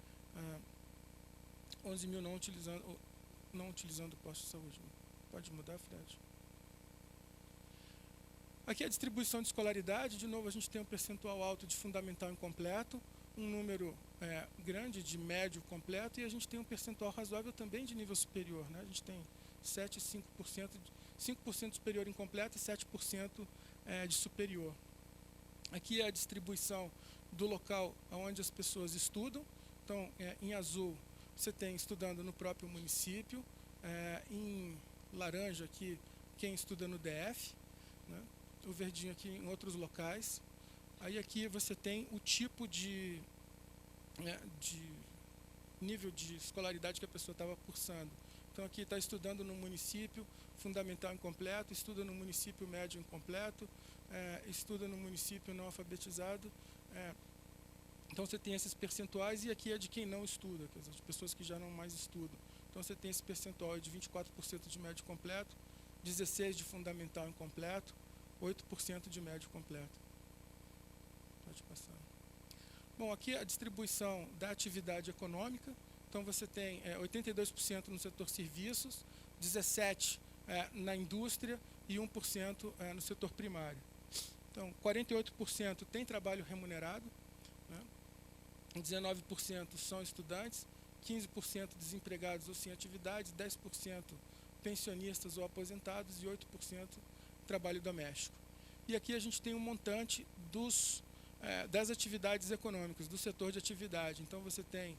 Speaker 3: 11 mil não utilizando posto de saúde. Pode mudar, Fred? Aqui a distribuição de escolaridade. De novo, a gente tem um percentual alto de fundamental incompleto, um número grande de médio completo, e a gente tem um percentual razoável também de nível superior. Né? A gente tem 7 e 5% superior incompleto e 7% de superior. Aqui é a distribuição do local onde as pessoas estudam. Então, em azul, você tem estudando no próprio município, em laranja aqui, quem estuda no DF, né? O verdinho aqui em outros locais. Aí aqui você tem o tipo de nível de escolaridade que a pessoa estava cursando. Então, aqui está estudando no município fundamental incompleto, estuda no município médio incompleto, estuda no município não alfabetizado. Então, você tem esses percentuais, e aqui é de quem não estuda, quer dizer, de pessoas que já não mais estudam. Então, você tem esse percentual de 24% de médio completo, 16% de fundamental incompleto, 8% de médio completo. Pode passar. Bom, aqui a distribuição da atividade econômica. Então, você tem 82% no setor serviços, 17% na indústria e 1% no setor primário. Então, 48% tem trabalho remunerado, né? 19% são estudantes, 15% desempregados ou sem atividade, 10% pensionistas ou aposentados e 8% trabalho doméstico. E aqui a gente tem um montante das atividades econômicas, do setor de atividade. Então, você tem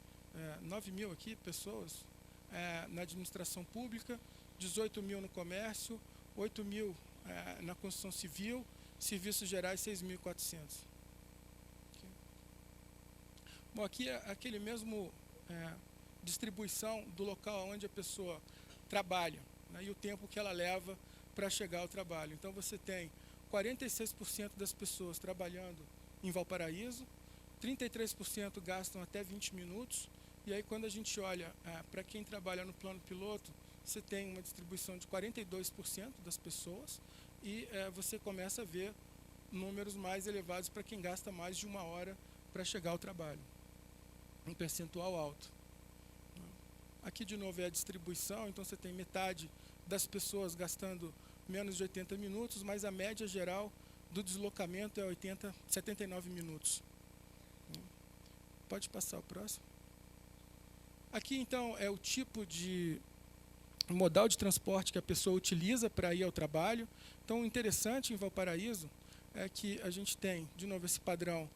Speaker 3: 9 mil aqui pessoas na administração pública, 18 mil no comércio, 8 mil na construção civil, serviços gerais 6.400. Okay. Bom, aqui é aquele mesmo distribuição do local onde a pessoa trabalha, né, e o tempo que ela leva para chegar ao trabalho. Então, você tem 46% das pessoas trabalhando em Valparaíso, 33% gastam até 20 minutos, e aí quando a gente olha para quem trabalha no plano piloto, você tem uma distribuição de 42% das pessoas, e você começa a ver números mais elevados para quem gasta mais de 1 hora para chegar ao trabalho, um percentual alto. Aqui de novo é a distribuição, então você tem metade das pessoas gastando menos de 80 minutos, mas a média geral do deslocamento é 79 minutos. Pode passar o próximo. Aqui então é o tipo de modal de transporte que a pessoa utiliza para ir ao trabalho. Então, o interessante em Valparaíso é que a gente tem, de novo, esse padrão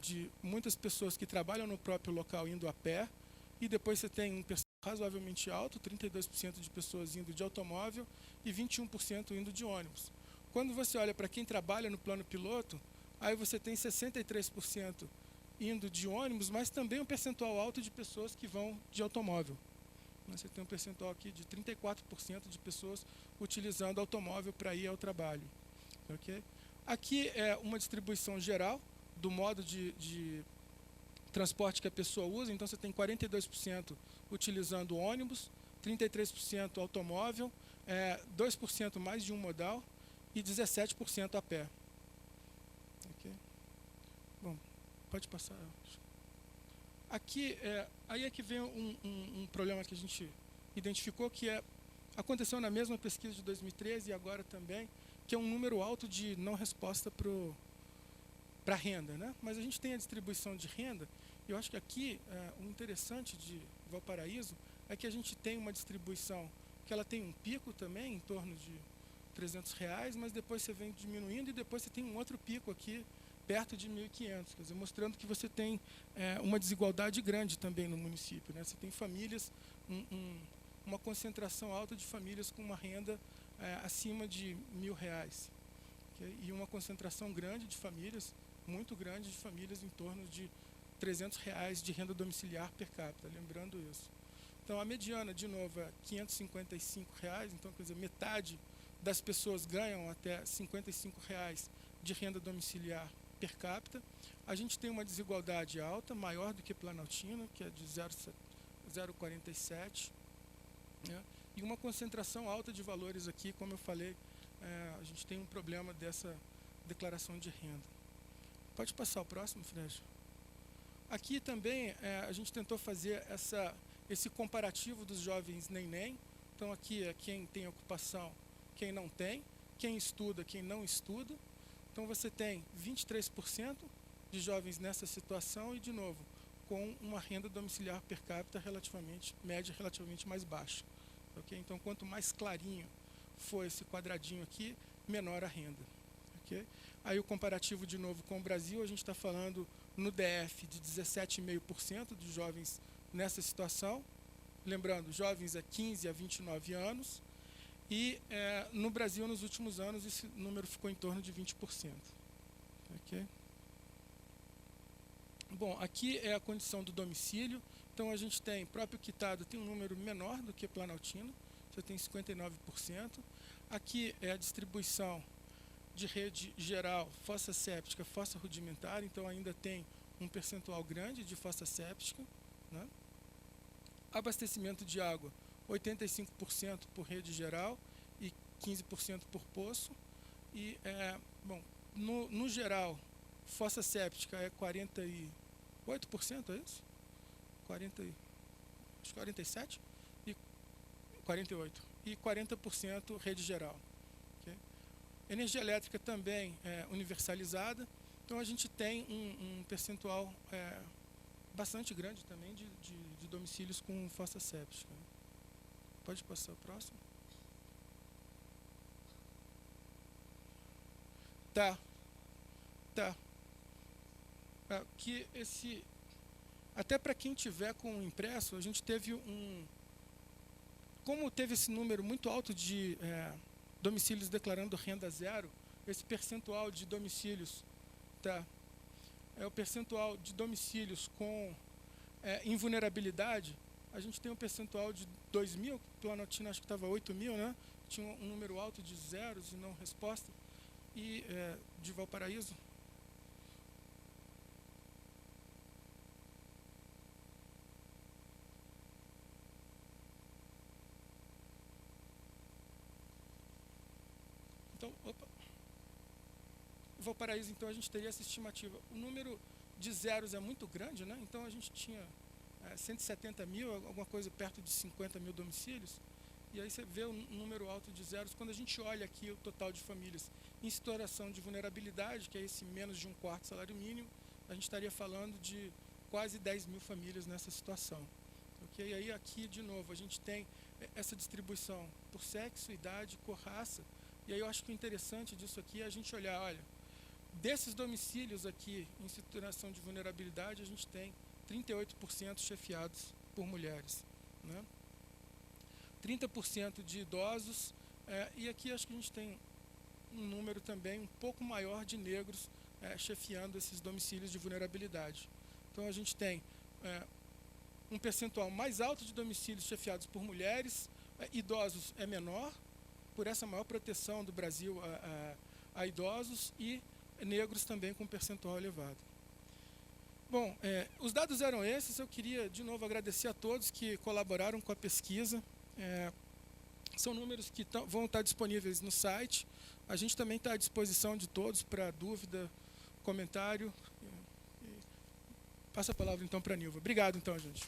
Speaker 3: de muitas pessoas que trabalham no próprio local indo a pé, e depois você tem um percentual razoavelmente alto, 32% de pessoas indo de automóvel e 21% indo de ônibus. Quando você olha para quem trabalha no plano piloto, aí você tem 63% indo de ônibus, mas também um percentual alto de pessoas que vão de automóvel. Você tem um percentual aqui de 34% de pessoas utilizando automóvel para ir ao trabalho. Okay? Aqui é uma distribuição geral do modo de transporte que a pessoa usa. Então, você tem 42% utilizando ônibus, 33% automóvel, 2% mais de um modal e 17% a pé. Okay? Bom, pode passar. Aqui, aí é que vem um problema que a gente identificou, que aconteceu na mesma pesquisa de 2013 e agora também, que é um número alto de não resposta para a renda, né? Mas a gente tem a distribuição de renda, e eu acho que aqui o interessante de Valparaíso é que a gente tem uma distribuição que ela tem um pico também, em torno de R$300, mas depois você vem diminuindo e depois você tem um outro pico aqui, perto de 1.500, quer dizer, mostrando que você tem uma desigualdade grande também no município, né? Você tem famílias, uma concentração alta de famílias com uma renda acima de R$1.000, okay? E uma concentração grande de famílias, muito grande de famílias em torno de R$300 de renda domiciliar per capita, lembrando isso. Então, a mediana, de novo, é R$555, então, quer dizer, metade das pessoas ganham até R$55 de renda domiciliar per capita. A gente tem uma desigualdade alta, maior do que Planaltina, que é de 0,47, né? E uma concentração alta de valores aqui, como eu falei, a gente tem um problema dessa declaração de renda. Pode passar o próximo, Fred? Aqui também a gente tentou fazer esse comparativo dos jovens nem. Então, aqui é quem tem ocupação, quem não tem, quem estuda, quem não estuda. Então, você tem 23% de jovens nessa situação e, de novo, com uma renda domiciliar per capita média relativamente mais baixa. Okay? Então, quanto mais clarinho for esse quadradinho aqui, menor a renda. Okay? Aí, o comparativo, de novo, com o Brasil, a gente está falando no DF de 17,5% dos jovens nessa situação. Lembrando, jovens a 15 a 29 anos. E no Brasil, nos últimos anos, esse número ficou em torno de 20%. Okay? Bom, aqui é a condição do domicílio. Então, a gente tem, próprio quitado, tem um número menor do que Planaltino. Você tem 59%. Aqui é a distribuição de rede geral, fossa séptica, fossa rudimentar. Então, ainda tem um percentual grande de fossa séptica, né? Abastecimento de água, 85% por rede geral e 15% por poço. E, bom, no geral, fossa séptica é 48%, é isso? 47%? E 48%. E 40% rede geral. Okay? Energia elétrica também universalizada. Então, a gente tem um percentual bastante grande também de domicílios com fossa séptica. Pode passar o próximo? Tá. Que até para quem tiver com o impresso, a gente teve como teve esse número muito alto de domicílios declarando renda zero, esse percentual de domicílios, o percentual de domicílios com invulnerabilidade, a gente tem um percentual de 2.000, Planaltina acho que estava 8.000, né? Tinha um número alto de zeros e não resposta, e de Valparaíso, então, Valparaíso, então, a gente teria essa estimativa. O número de zeros é muito grande, né? Então, a gente tinha 170.000, alguma coisa perto de 50.000 domicílios, e aí você vê um número alto de zeros. Quando a gente olha aqui o total de famílias em situação de vulnerabilidade, que é esse menos de 1/4 salário mínimo, a gente estaria falando de quase 10.000 famílias nessa situação. Okay? E aí aqui, de novo, a gente tem essa distribuição por sexo, idade, cor, raça. E aí eu acho que o interessante disso aqui é a gente olhar, olha, desses domicílios aqui em situação de vulnerabilidade, a gente tem 38% chefiados por mulheres, né? 30% de idosos, e aqui acho que a gente tem um número também um pouco maior de negros chefiando esses domicílios de vulnerabilidade. Então a gente tem um percentual mais alto de domicílios chefiados por mulheres, idosos é menor, por essa maior proteção do Brasil a idosos, e negros também com percentual elevado. Bom, os dados eram esses. Eu queria, de novo, agradecer a todos que colaboraram com a pesquisa. São números que vão estar disponíveis no site. A gente também está à disposição de todos para dúvida, comentário. Passa a palavra, então, para a Nilva. Obrigado, então, gente.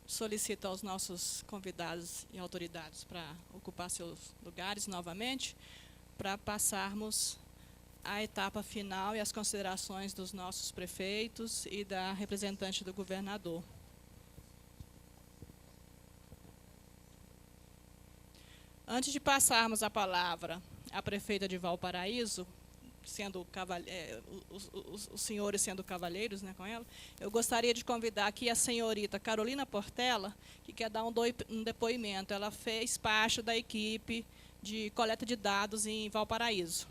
Speaker 2: Solicito aos nossos convidados e autoridades para ocupar seus lugares novamente, para passarmos à etapa final e as considerações dos nossos prefeitos e da representante do governador. Antes de passarmos a palavra à prefeita de Valparaíso, sendo os senhores sendo cavalheiros, né, com ela, eu gostaria de convidar aqui a senhorita Carolina Portela, que quer dar um depoimento. Ela fez parte da equipe de coleta de dados em Valparaíso.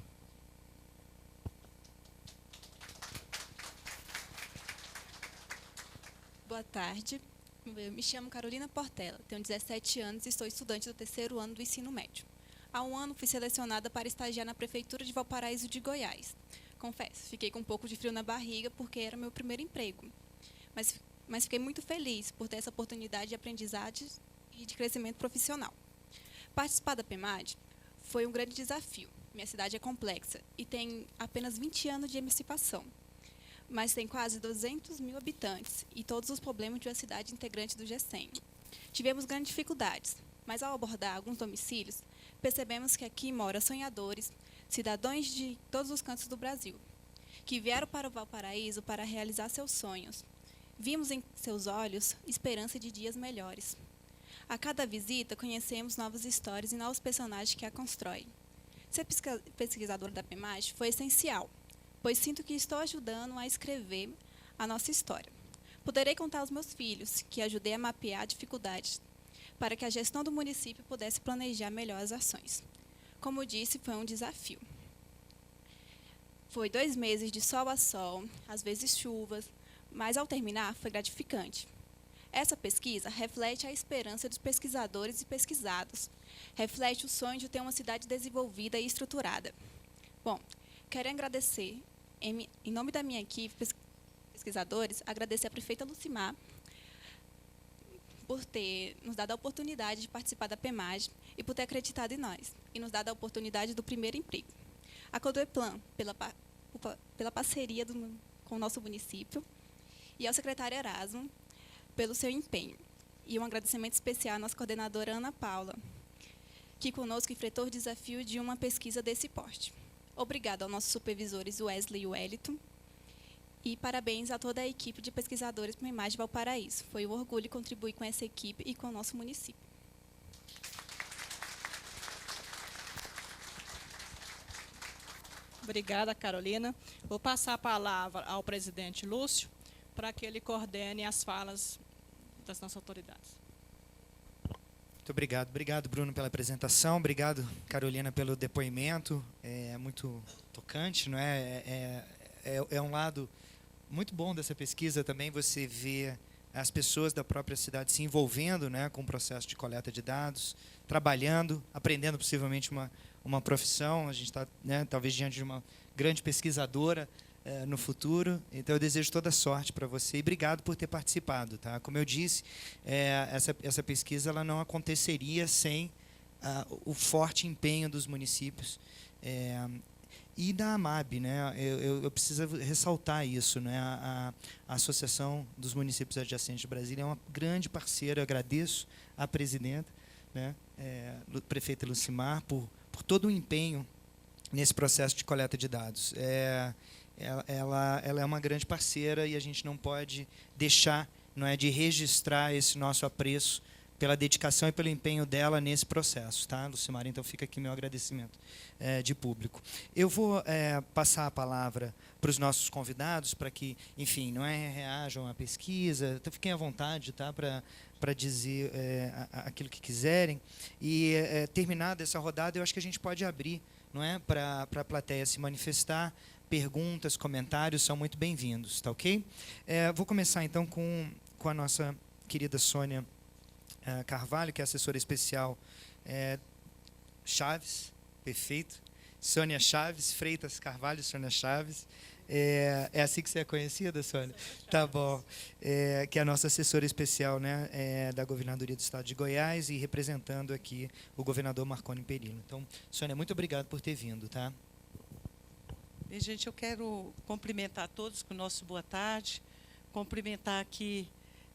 Speaker 4: Boa tarde. Eu me chamo Carolina Portela, tenho 17 anos e estou estudante do 3º ano do ensino médio. Há um ano fui selecionada para estagiar na Prefeitura de Valparaíso de Goiás. Confesso, fiquei com um pouco de frio na barriga porque era meu primeiro emprego. Mas fiquei muito feliz por ter essa oportunidade de aprendizagem e de crescimento profissional. Participar da PEMAD foi um grande desafio. Minha cidade é complexa e tem apenas 20 anos de emancipação, mas tem quase 200.000 habitantes e todos os problemas de uma cidade integrante do G100. Tivemos grandes dificuldades, mas ao abordar alguns domicílios, percebemos que aqui moram sonhadores, cidadãos de todos os cantos do Brasil, que vieram para o Valparaíso para realizar seus sonhos. Vimos em seus olhos esperança de dias melhores. A cada visita, conhecemos novas histórias e novos personagens que a constroem. Ser pesquisadora da PEMAD foi essencial, pois sinto que estou ajudando a escrever a nossa história. Poderei contar aos meus filhos que ajudei a mapear dificuldades para que a gestão do município pudesse planejar melhor as ações. Como disse, foi um desafio. Foi 2 meses de sol a sol, às vezes chuvas, mas ao terminar foi gratificante. Essa pesquisa reflete a esperança dos pesquisadores e pesquisados, reflete o sonho de ter uma cidade desenvolvida e estruturada. Bom, quero agradecer, em nome da minha equipe, pesquisadores, agradecer à prefeita Lucimar por ter nos dado a oportunidade de participar da PEMAD e por ter acreditado em nós, e nos dado a oportunidade do primeiro emprego. A Codoeplan, pela parceria com o nosso município, e ao secretário Erasmo, pelo seu empenho. E um agradecimento especial à nossa coordenadora Ana Paula, que conosco enfrentou o desafio de uma pesquisa desse porte. Obrigada aos nossos supervisores Wesley e Wellington. E parabéns a toda a equipe de pesquisadores para a Imagem de Valparaíso. Foi um orgulho contribuir com essa equipe e com o nosso município.
Speaker 2: Obrigada, Carolina. Vou passar a palavra ao presidente Lúcio para que ele coordene as falas das nossas autoridades.
Speaker 1: Muito obrigado. Obrigado, Bruno, pela apresentação. Obrigado, Carolina, pelo depoimento. É muito tocante, não é? É um lado muito bom dessa pesquisa também, você vê as pessoas da própria cidade se envolvendo, né, com o processo de coleta de dados, trabalhando, aprendendo possivelmente uma profissão. A gente está, né, talvez diante de uma grande pesquisadora no futuro. Então, eu desejo toda sorte para você e obrigado por ter participado. Tá? Como eu disse, essa pesquisa ela não aconteceria sem o forte empenho dos municípios e da AMAB. Né? Eu preciso ressaltar isso. Né? A Associação dos Municípios Adjacentes de Brasília é uma grande parceira. Eu agradeço à presidenta, né, prefeita Lucimar, por todo o empenho nesse processo de coleta de dados. Ela é uma grande parceira e a gente não pode deixar, não é, de registrar esse nosso apreço pela dedicação e pelo empenho dela nesse processo, tá, Lucimar? Então fica aqui meu agradecimento de público. Eu vou passar a palavra para os nossos convidados para que, enfim, não é, reajam à pesquisa. Então fiquem à vontade, tá, para dizer aquilo que quiserem. E terminada essa rodada, eu acho que a gente pode abrir, não é, para a plateia se manifestar. Perguntas, comentários são muito bem-vindos, tá ok? Vou começar então com a nossa querida Sônia Carvalho, que é assessora especial Chaves, perfeito. Sônia Chaves, Freitas Carvalho, Sônia Chaves. É assim que você é conhecida, Sônia? Tá bom. Que é a nossa assessora especial, né, da Governadoria do Estado de Goiás e representando aqui o governador Marconi Perillo. Então, Sônia, muito obrigado por ter vindo, tá?
Speaker 5: Bem, gente, eu quero cumprimentar a todos com o nosso boa tarde, cumprimentar aqui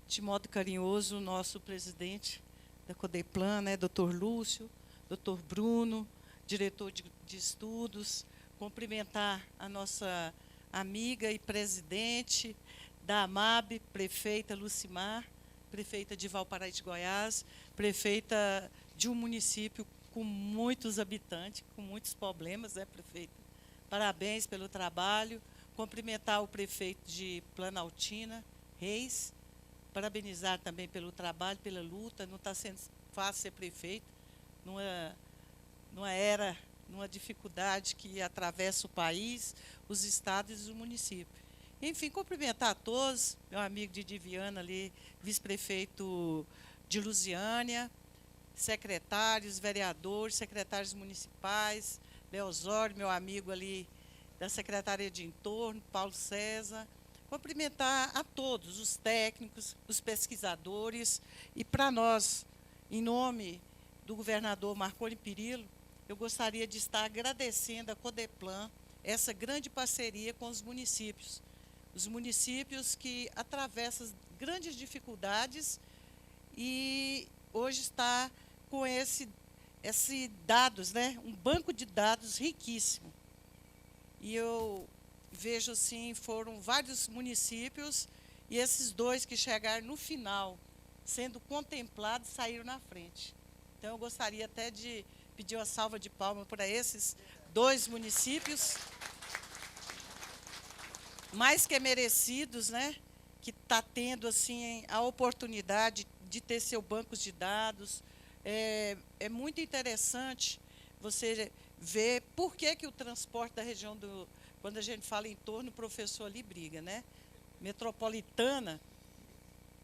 Speaker 5: de modo carinhoso o nosso presidente da Codeplan, né, Dr. Lúcio, Dr. Bruno, diretor de estudos, cumprimentar a nossa amiga e presidente da AMAB, prefeita Lucimar, prefeita de Valparaíso de Goiás, prefeita de um município com muitos habitantes, com muitos problemas, né, prefeita? Parabéns pelo trabalho. Cumprimentar o prefeito de Planaltina, Reis. Parabenizar também pelo trabalho, pela luta. Não está sendo fácil ser prefeito, numa era, numa dificuldade que atravessa o país, os estados e o município. Enfim, cumprimentar a todos, meu amigo Didi Viana ali, vice-prefeito de Lusiânia, secretários, vereadores, secretários municipais, Leosório, meu amigo ali da Secretaria de Entorno, Paulo César. Cumprimentar a todos, os técnicos, os pesquisadores. E para nós, em nome do governador Marconi Perillo, eu gostaria de estar agradecendo a Codeplan essa grande parceria com os municípios. Os municípios que atravessam grandes dificuldades e hoje está com esse dados, né? Um banco de dados riquíssimo. E eu vejo assim, foram vários municípios e esses dois que chegaram no final, sendo contemplados, saíram na frente. Então, eu gostaria até de pedir uma salva de palmas para esses dois municípios, mais que merecidos, né? Que está tendo assim, a oportunidade de ter seu banco de dados. É muito interessante você ver por que o transporte da região quando a gente fala em torno, o professor ali briga, né? Metropolitana,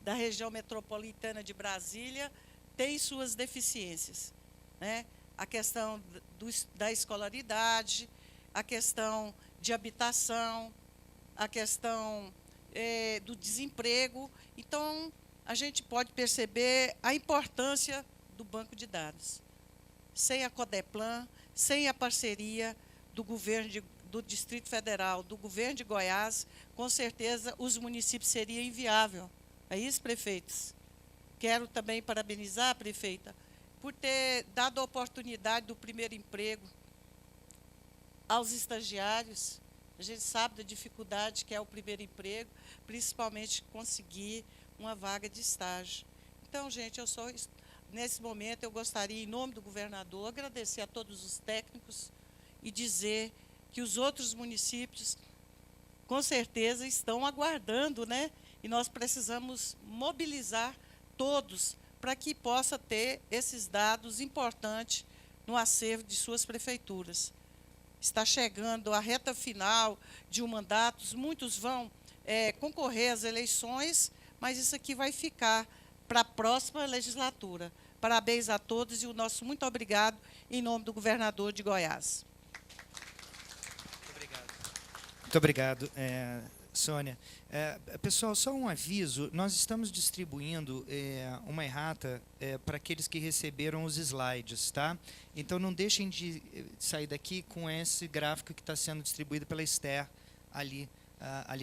Speaker 5: da região metropolitana de Brasília, tem suas deficiências, né? A questão da escolaridade, a questão de habitação, a questão do desemprego. Então, a gente pode perceber a importância do banco de dados. Sem a Codeplan, sem a parceria do governo do Distrito Federal, do governo de Goiás, com certeza os municípios seria inviável a ex-prefeitos. Quero também parabenizar a prefeita por ter dado a oportunidade do primeiro emprego aos estagiários. A gente sabe da dificuldade que é o primeiro emprego, principalmente conseguir uma vaga de estágio. Então, gente, nesse momento eu gostaria, em nome do governador, agradecer a todos os técnicos e dizer que os outros municípios, com certeza, estão aguardando, né? E nós precisamos mobilizar todos para que possa ter esses dados importantes no acervo de suas prefeituras. Está chegando a reta final de um mandato, muitos vão concorrer às eleições, mas isso aqui vai ficar para a próxima legislatura. Parabéns a todos e o nosso muito obrigado em nome do governador de Goiás.
Speaker 1: Muito obrigado, Sônia. Pessoal, só um aviso, nós estamos distribuindo uma errata para aqueles que receberam os slides, tá? Então, não deixem de sair daqui com esse gráfico que está sendo distribuído pela Esther ali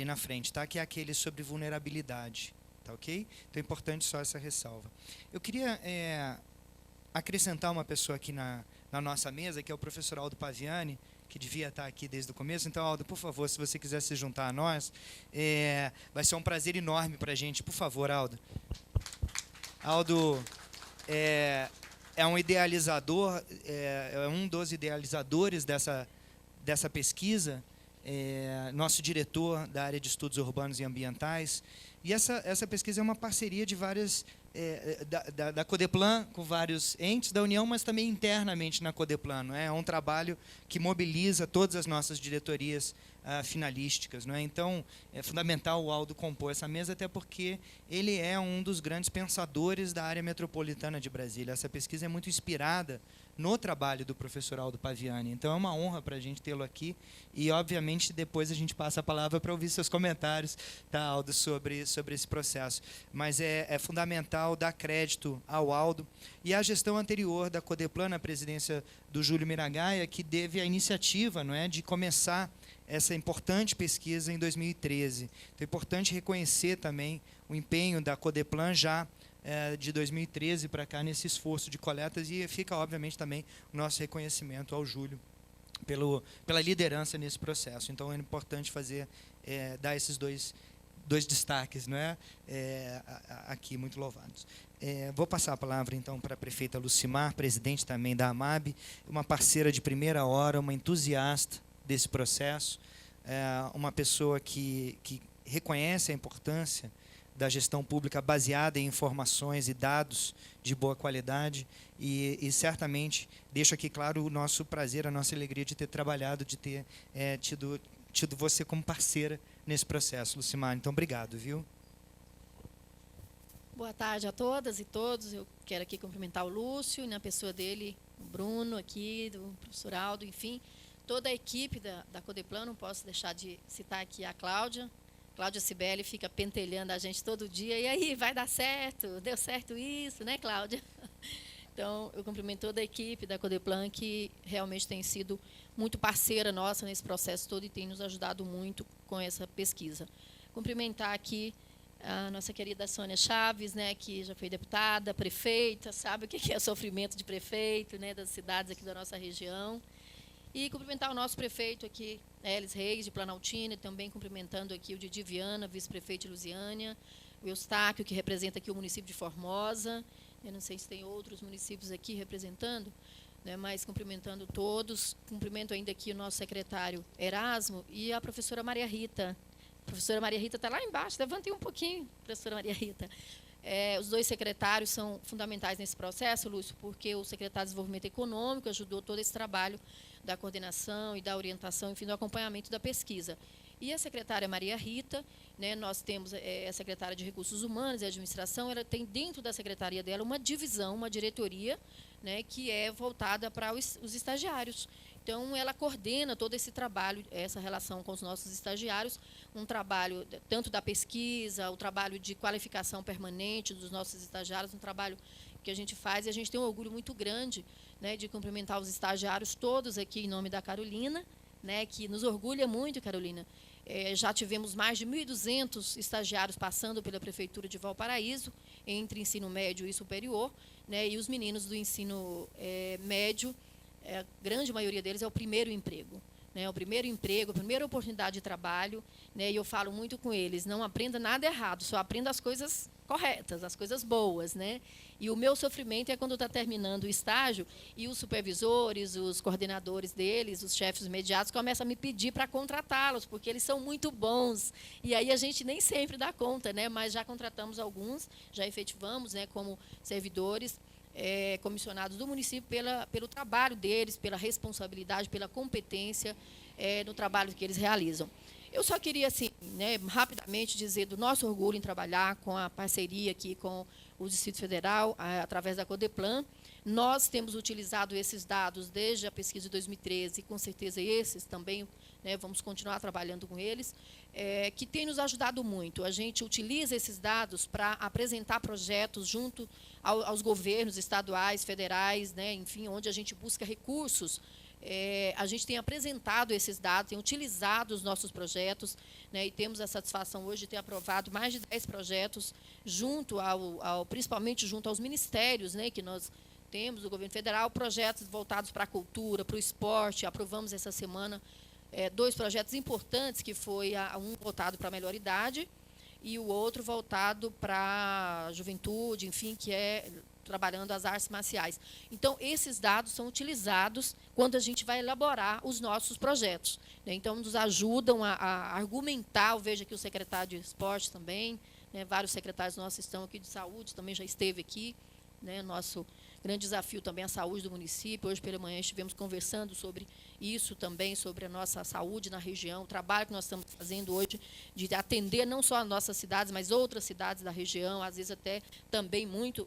Speaker 1: na frente, tá? Que é aquele sobre vulnerabilidade, tá ok? Então, é importante só essa ressalva. Eu queria acrescentar uma pessoa aqui na nossa mesa, que é o professor Aldo Paviani, que devia estar aqui desde o começo. Então, Aldo, por favor, se você quiser se juntar a nós, vai ser um prazer enorme para a gente. Por favor, Aldo. Aldo é um idealizador, é um dos idealizadores dessa pesquisa, nosso diretor da área de estudos urbanos e ambientais. E essa pesquisa é uma parceria de várias da Codeplan com vários entes da União, mas também internamente na Codeplan. Não é? É um trabalho que mobiliza todas as nossas diretorias finalísticas. Não é? Então, é fundamental o Aldo compor essa mesa, até porque ele é um dos grandes pensadores da área metropolitana de Brasília. Essa pesquisa é muito inspirada no trabalho do professor Aldo Paviani. Então, é uma honra para a gente tê-lo aqui e, obviamente, depois a gente passa a palavra para ouvir seus comentários, tá, Aldo, sobre esse processo. Mas é fundamental dar crédito ao Aldo e à gestão anterior da Codeplan, na presidência do Júlio Miragaia, que teve a iniciativa, não é, de começar essa importante pesquisa em 2013. Então, é importante reconhecer também o empenho da Codeplan já de 2013 para cá nesse esforço de coletas, e fica, obviamente, também o nosso reconhecimento ao Júlio pela liderança nesse processo. Então, é importante dar esses dois destaques, não é? Aqui, muito louvados. Vou passar a palavra, então, para a prefeita Lucimar, presidente também da AMAB, uma parceira de primeira hora, uma entusiasta desse processo, uma pessoa que reconhece a importância da gestão pública baseada em informações e dados de boa qualidade e certamente deixo aqui claro o nosso prazer, a nossa alegria de ter trabalhado, de ter tido você como parceira nesse processo, Lucimar. Então, obrigado, viu?
Speaker 6: Boa tarde a todas e todos. Eu quero aqui cumprimentar o Lúcio, na pessoa dele, o Bruno aqui, do professor Aldo, enfim, toda a equipe da Codeplan. Não posso deixar de citar aqui a Cláudia Cibele, fica pentelhando a gente todo dia. E aí, vai dar certo? Deu certo isso, né, Cláudia? Então, eu cumprimento toda a equipe da Codeplan, que realmente tem sido muito parceira nossa nesse processo todo e tem nos ajudado muito com essa pesquisa. Cumprimentar aqui a nossa querida Sônia Chaves, né, que já foi deputada, prefeita, sabe o que é sofrimento de prefeito, né, das cidades aqui da nossa região. E cumprimentar o nosso prefeito aqui, Elis Reis, de Planaltina, e também cumprimentando aqui o Didi Viana, vice-prefeito de Lusiânia, o Eustáquio, que representa aqui o município de Formosa. Eu não sei se tem outros municípios aqui representando, né, mas cumprimentando todos. Cumprimento ainda aqui o nosso secretário Erasmo e a professora Maria Rita. A professora Maria Rita está lá embaixo, levantei um pouquinho, professora Maria Rita. Os dois secretários são fundamentais nesse processo, Lúcio, porque o secretário de Desenvolvimento Econômico ajudou todo esse trabalho da coordenação e da orientação, enfim, do acompanhamento da pesquisa. E a secretária Maria Rita, né, nós temos a secretária de Recursos Humanos e Administração, ela tem dentro da secretaria dela uma divisão, uma diretoria, né, que é voltada para os estagiários. Então, ela coordena todo esse trabalho, essa relação com os nossos estagiários, um trabalho tanto da pesquisa, o trabalho de qualificação permanente dos nossos estagiários, um trabalho que a gente faz, e a gente tem um orgulho muito grande, né, de cumprimentar os estagiários todos aqui em nome da Carolina, né, que nos orgulha muito, Carolina. Já tivemos mais de 1.200 estagiários passando pela Prefeitura de Valparaíso, entre ensino médio e superior, né, e os meninos do ensino médio, a grande maioria deles é o primeiro emprego. Né, o primeiro emprego, a primeira oportunidade de trabalho, né, e eu falo muito com eles, não aprenda nada errado, só aprenda as coisas corretas, as coisas boas. Né? E o meu sofrimento é quando está terminando o estágio e os supervisores, os coordenadores deles, os chefes imediatos, começam a me pedir para contratá-los, porque eles são muito bons. E aí a gente nem sempre dá conta, né, mas já contratamos alguns, já efetivamos, né, como servidores, comissionados do município pelo trabalho deles, pela responsabilidade, pela competência no trabalho que eles realizam. Eu só queria, assim, né, rapidamente dizer do nosso orgulho em trabalhar com a parceria aqui com o Distrito Federal, através da Codeplan. Nós temos utilizado esses dados desde a pesquisa de 2013, e com certeza esses também, né, vamos continuar trabalhando com eles, que tem nos ajudado muito. A gente utiliza esses dados para apresentar projetos junto aos governos estaduais, federais, né, enfim, onde a gente busca recursos. A gente tem apresentado esses dados, tem utilizado os nossos projetos, né, e temos a satisfação hoje de ter aprovado mais de 10 projetos, principalmente junto aos ministérios, né, que nós temos do governo federal, projetos voltados para a cultura, para o esporte. Aprovamos essa semana 2 projetos importantes, que foi um voltado para a melhor idade e o outro voltado para a juventude, enfim, que é trabalhando as artes marciais. Então, esses dados são utilizados quando a gente vai elaborar os nossos projetos. Né? Então, nos ajudam a argumentar. Eu vejo aqui o secretário de esporte também, né? Vários secretários nossos estão aqui, de saúde também já esteve aqui. Né? Nosso grande desafio também é a saúde do município. Hoje pela manhã estivemos conversando sobre isso também, sobre a nossa saúde na região, o trabalho que nós estamos fazendo hoje de atender não só as nossas cidades, mas outras cidades da região, às vezes até também muito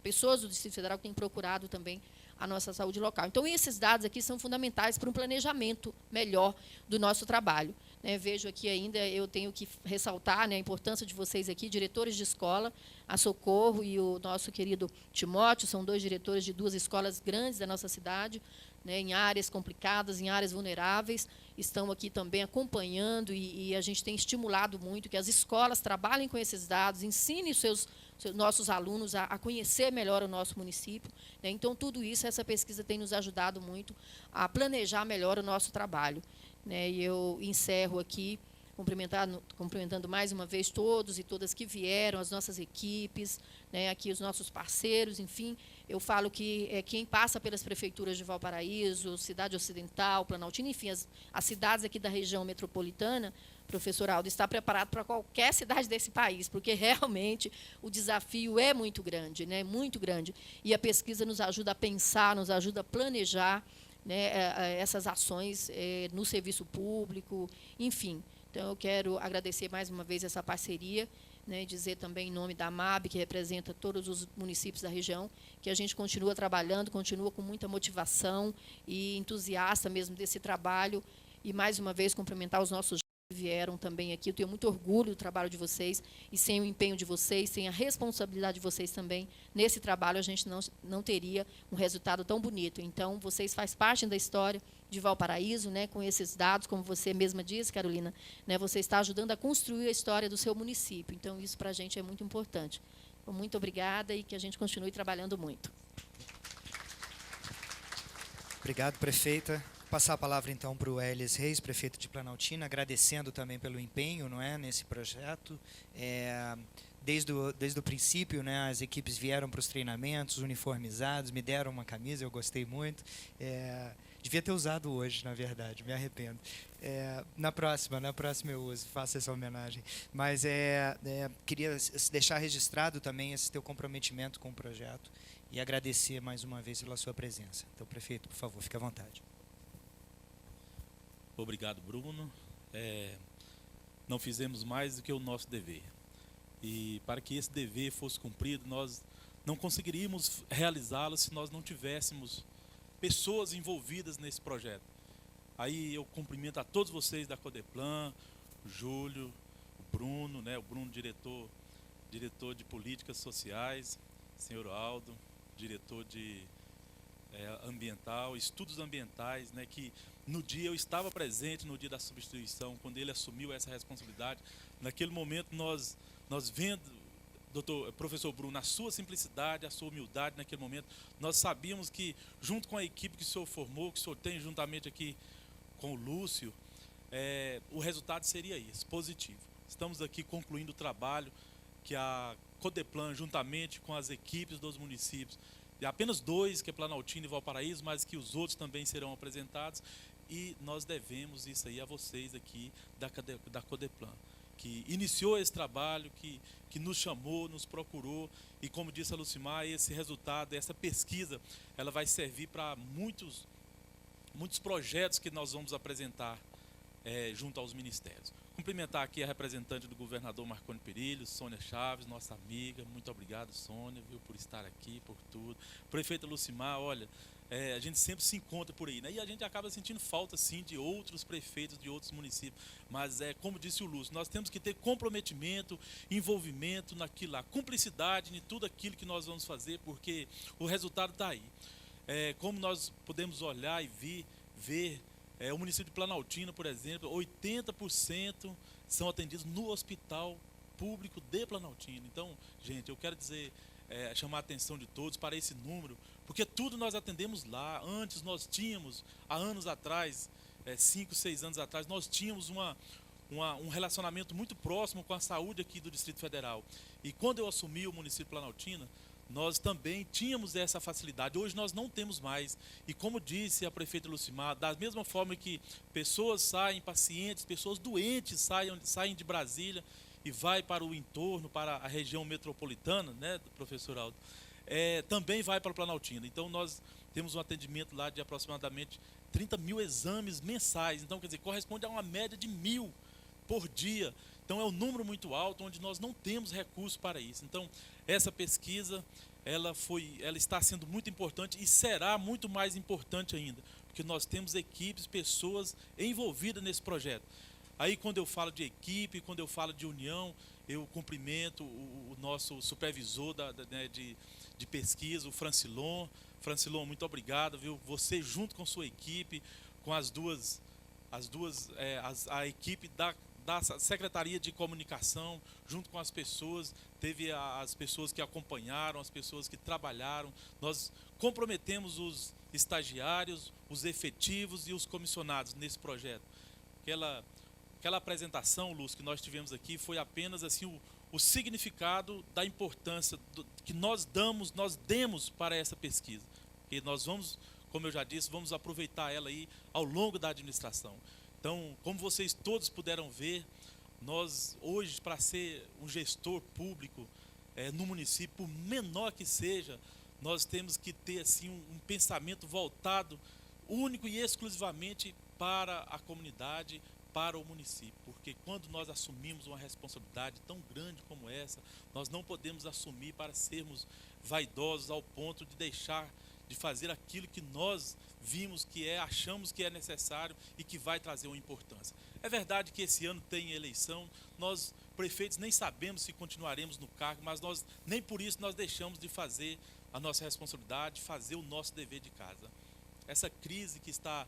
Speaker 6: pessoas do Distrito Federal que têm procurado também a nossa saúde local. Então, esses dados aqui são fundamentais para um planejamento melhor do nosso trabalho. Né? Vejo aqui ainda, eu tenho que ressaltar, né, a importância de vocês aqui, diretores de escola, a Socorro e o nosso querido Timóteo, são 2 diretores de 2 escolas grandes da nossa cidade, né, em áreas complicadas, em áreas vulneráveis, estão aqui também acompanhando e a gente tem estimulado muito que as escolas trabalhem com esses dados, ensinem os nossos alunos a conhecer melhor o nosso município. Né? Então, tudo isso, essa pesquisa tem nos ajudado muito a planejar melhor o nosso trabalho. Né? E eu encerro aqui, cumprimentando mais uma vez todos e todas que vieram, as nossas equipes, né? Aqui os nossos parceiros, enfim. Eu falo que quem passa pelas prefeituras de Valparaíso, Cidade Ocidental, Planaltina, enfim, as cidades aqui da região metropolitana, professor Aldo, está preparado para qualquer cidade desse país, porque realmente o desafio é muito grande, né? Muito grande. E a pesquisa nos ajuda a pensar, nos ajuda a planejar, né, essas ações no serviço público, enfim. Então, eu quero agradecer mais uma vez essa parceria, né, dizer também em nome da AMAB, que representa todos os municípios da região, que a gente continua trabalhando, continua com muita motivação e entusiasta mesmo desse trabalho. E, mais uma vez, cumprimentar os nossos que vieram também aqui. Eu tenho muito orgulho do trabalho de vocês, e sem o empenho de vocês, sem a responsabilidade de vocês também, nesse trabalho a gente não teria um resultado tão bonito. Então, vocês fazem parte da história de Valparaíso, né, com esses dados, como você mesma disse, Carolina, né, você está ajudando a construir a história do seu município. Então, isso para a gente é muito importante. Então, muito obrigada e que a gente continue trabalhando muito.
Speaker 1: Obrigado, prefeita. Passar a palavra, então, para o Elias Reis, prefeito de Planaltina, agradecendo também pelo empenho, não é, nesse projeto. Desde o princípio, né, as equipes vieram para os treinamentos, uniformizados, me deram uma camisa, eu gostei muito. Devia ter usado hoje, na verdade, me arrependo. Na próxima eu uso, faço essa homenagem. Mas queria deixar registrado também esse teu comprometimento com o projeto e agradecer mais uma vez pela sua presença. Então, prefeito, por favor, fique à vontade.
Speaker 7: Obrigado, Bruno. Não fizemos mais do que o nosso dever. E para que esse dever fosse cumprido, nós não conseguiríamos realizá-lo se nós não tivéssemos pessoas envolvidas nesse projeto. Aí eu cumprimento a todos vocês da Codeplan, o Júlio, o Bruno, né, o Bruno, diretor de políticas sociais, senhor Aldo, diretor de ambiental, estudos ambientais, né, que no dia eu estava presente, no dia da substituição, quando ele assumiu essa responsabilidade. Naquele momento nós vendo, professor Bruno, a sua simplicidade, a sua humildade naquele momento, nós sabíamos que junto com a equipe que o senhor formou, que o senhor tem juntamente aqui com o Lúcio, o resultado seria esse, positivo. Estamos aqui concluindo o trabalho que a Codeplan, juntamente com as equipes dos municípios, e apenas 2, que é Planaltina e Valparaíso, mas que os outros também serão apresentados, e nós devemos isso aí a vocês aqui da Codeplan, que iniciou esse trabalho, que nos chamou, nos procurou, e como disse a Lucimar, esse resultado, essa pesquisa, ela vai servir para muitos projetos que nós vamos apresentar junto aos ministérios. Cumprimentar aqui a representante do governador Marconi Perillo, Sônia Chaves, nossa amiga. Muito obrigado, Sônia, viu, por estar aqui, por tudo. Prefeita Lucimar, olha, a gente sempre se encontra por aí, né? E a gente acaba sentindo falta, sim, de outros prefeitos de outros municípios. Mas, como disse o Lúcio, nós temos que ter comprometimento, envolvimento naquilo lá, cumplicidade em tudo aquilo que nós vamos fazer, porque o resultado está aí. Como nós podemos olhar e ver o município de Planaltina, por exemplo, 80% são atendidos no hospital público de Planaltina. Então, gente, eu quero dizer, chamar a atenção de todos para esse número, porque tudo nós atendemos lá. Antes nós tínhamos, há anos atrás, 5, 6 anos atrás, nós tínhamos um relacionamento muito próximo com a saúde aqui do Distrito Federal. E quando eu assumi o município de Planaltina, nós também tínhamos essa facilidade. Hoje nós não temos mais. E como disse a prefeita Lucimar, da mesma forma que pessoas saem, pacientes, pessoas doentes saem de Brasília e vai para o entorno, para a região metropolitana, né, professor Aldo, também vai para o Planaltina. Então nós temos um atendimento lá de aproximadamente 30 mil exames mensais. Então, quer dizer, corresponde a uma média de 1.000 por dia. Então é um número muito alto, onde nós não temos recursos para isso. Então, essa pesquisa, ela está sendo muito importante e será muito mais importante ainda, porque nós temos equipes, pessoas envolvidas nesse projeto. Aí, quando eu falo de equipe, quando eu falo de união, eu cumprimento o nosso supervisor de pesquisa, o Francilon. Francilon, muito obrigado, viu? Você, junto com sua equipe, com a equipe da Secretaria de Comunicação, junto com as pessoas, teve as pessoas que acompanharam, as pessoas que trabalharam. Nós comprometemos os estagiários, os efetivos e os comissionados nesse projeto. Aquela apresentação, Lúcio, que nós tivemos aqui foi apenas assim o significado da importância que nós demos para essa pesquisa. E nós vamos, como eu já disse, vamos aproveitar ela aí ao longo da administração. Então, como vocês todos puderam ver, nós hoje, para ser um gestor público no município, por menor que seja, nós temos que ter assim um pensamento voltado único e exclusivamente para a comunidade, para o município. Porque quando nós assumimos uma responsabilidade tão grande como essa, nós não podemos assumir para sermos vaidosos ao ponto de deixar de fazer aquilo que nós vimos achamos que é necessário e que vai trazer uma importância. É verdade que esse ano tem eleição, nós, prefeitos, nem sabemos se continuaremos no cargo, mas nem por isso nós deixamos de fazer a nossa responsabilidade, fazer o nosso dever de casa. Essa crise que está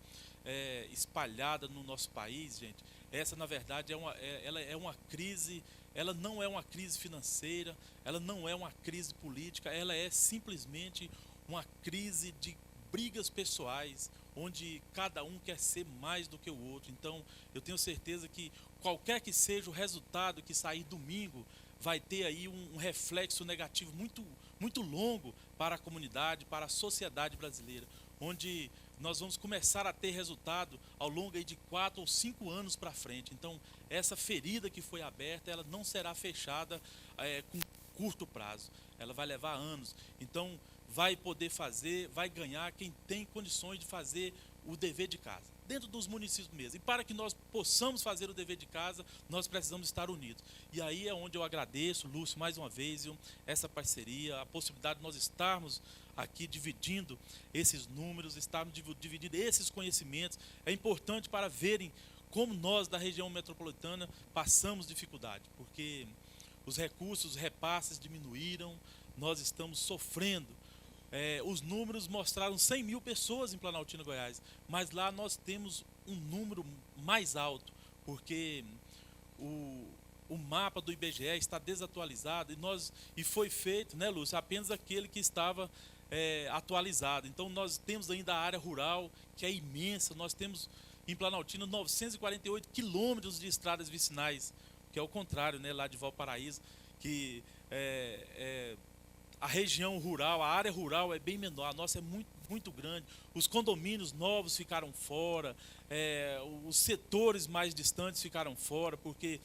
Speaker 7: espalhada no nosso país, gente, essa na verdade ela é uma crise, ela não é uma crise financeira, ela não é uma crise política, ela é simplesmente uma crise de brigas pessoais, onde cada um quer ser mais do que o outro. Então, eu tenho certeza que qualquer que seja o resultado que sair domingo, vai ter aí um reflexo negativo muito, muito longo para a comunidade, para a sociedade brasileira, onde nós vamos começar a ter resultado ao longo aí de 4 ou 5 anos para frente. Então, essa ferida que foi aberta, ela não será fechada com curto prazo, ela vai levar anos. Então, vai poder fazer, vai ganhar quem tem condições de fazer o dever de casa, dentro dos municípios mesmo. E para que nós possamos fazer o dever de casa, nós precisamos estar unidos. E aí é onde eu agradeço, Lúcio, mais uma vez, essa parceria, a possibilidade de nós estarmos aqui dividindo esses números, estarmos dividindo esses conhecimentos. É importante para verem como nós, da região metropolitana, passamos dificuldade, porque os recursos, os repasses diminuíram, nós estamos sofrendo os números mostraram 100 mil pessoas em Planaltina, Goiás, mas lá nós temos um número mais alto, porque o mapa do IBGE está desatualizado e foi feito, né, Lúcio, apenas aquele que estava atualizado. Então nós temos ainda a área rural, que é imensa, nós temos em Planaltina 948 quilômetros de estradas vicinais, que é o contrário, né, lá de Valparaíso, que a região rural, a área rural é bem menor, a nossa é muito, muito grande. Os condomínios novos ficaram fora, os setores mais distantes ficaram fora, porque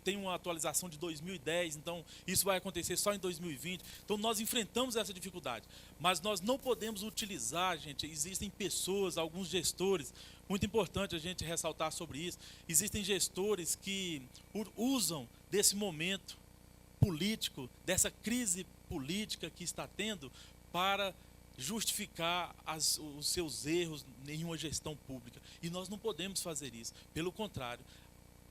Speaker 7: tem uma atualização de 2010, então isso vai acontecer só em 2020. Então nós enfrentamos essa dificuldade, mas nós não podemos utilizar, gente, existem pessoas, alguns gestores, muito importante a gente ressaltar sobre isso, existem gestores que usam desse momento político, dessa crise política que está tendo, para justificar os seus erros em uma gestão pública. E nós não podemos fazer isso. Pelo contrário,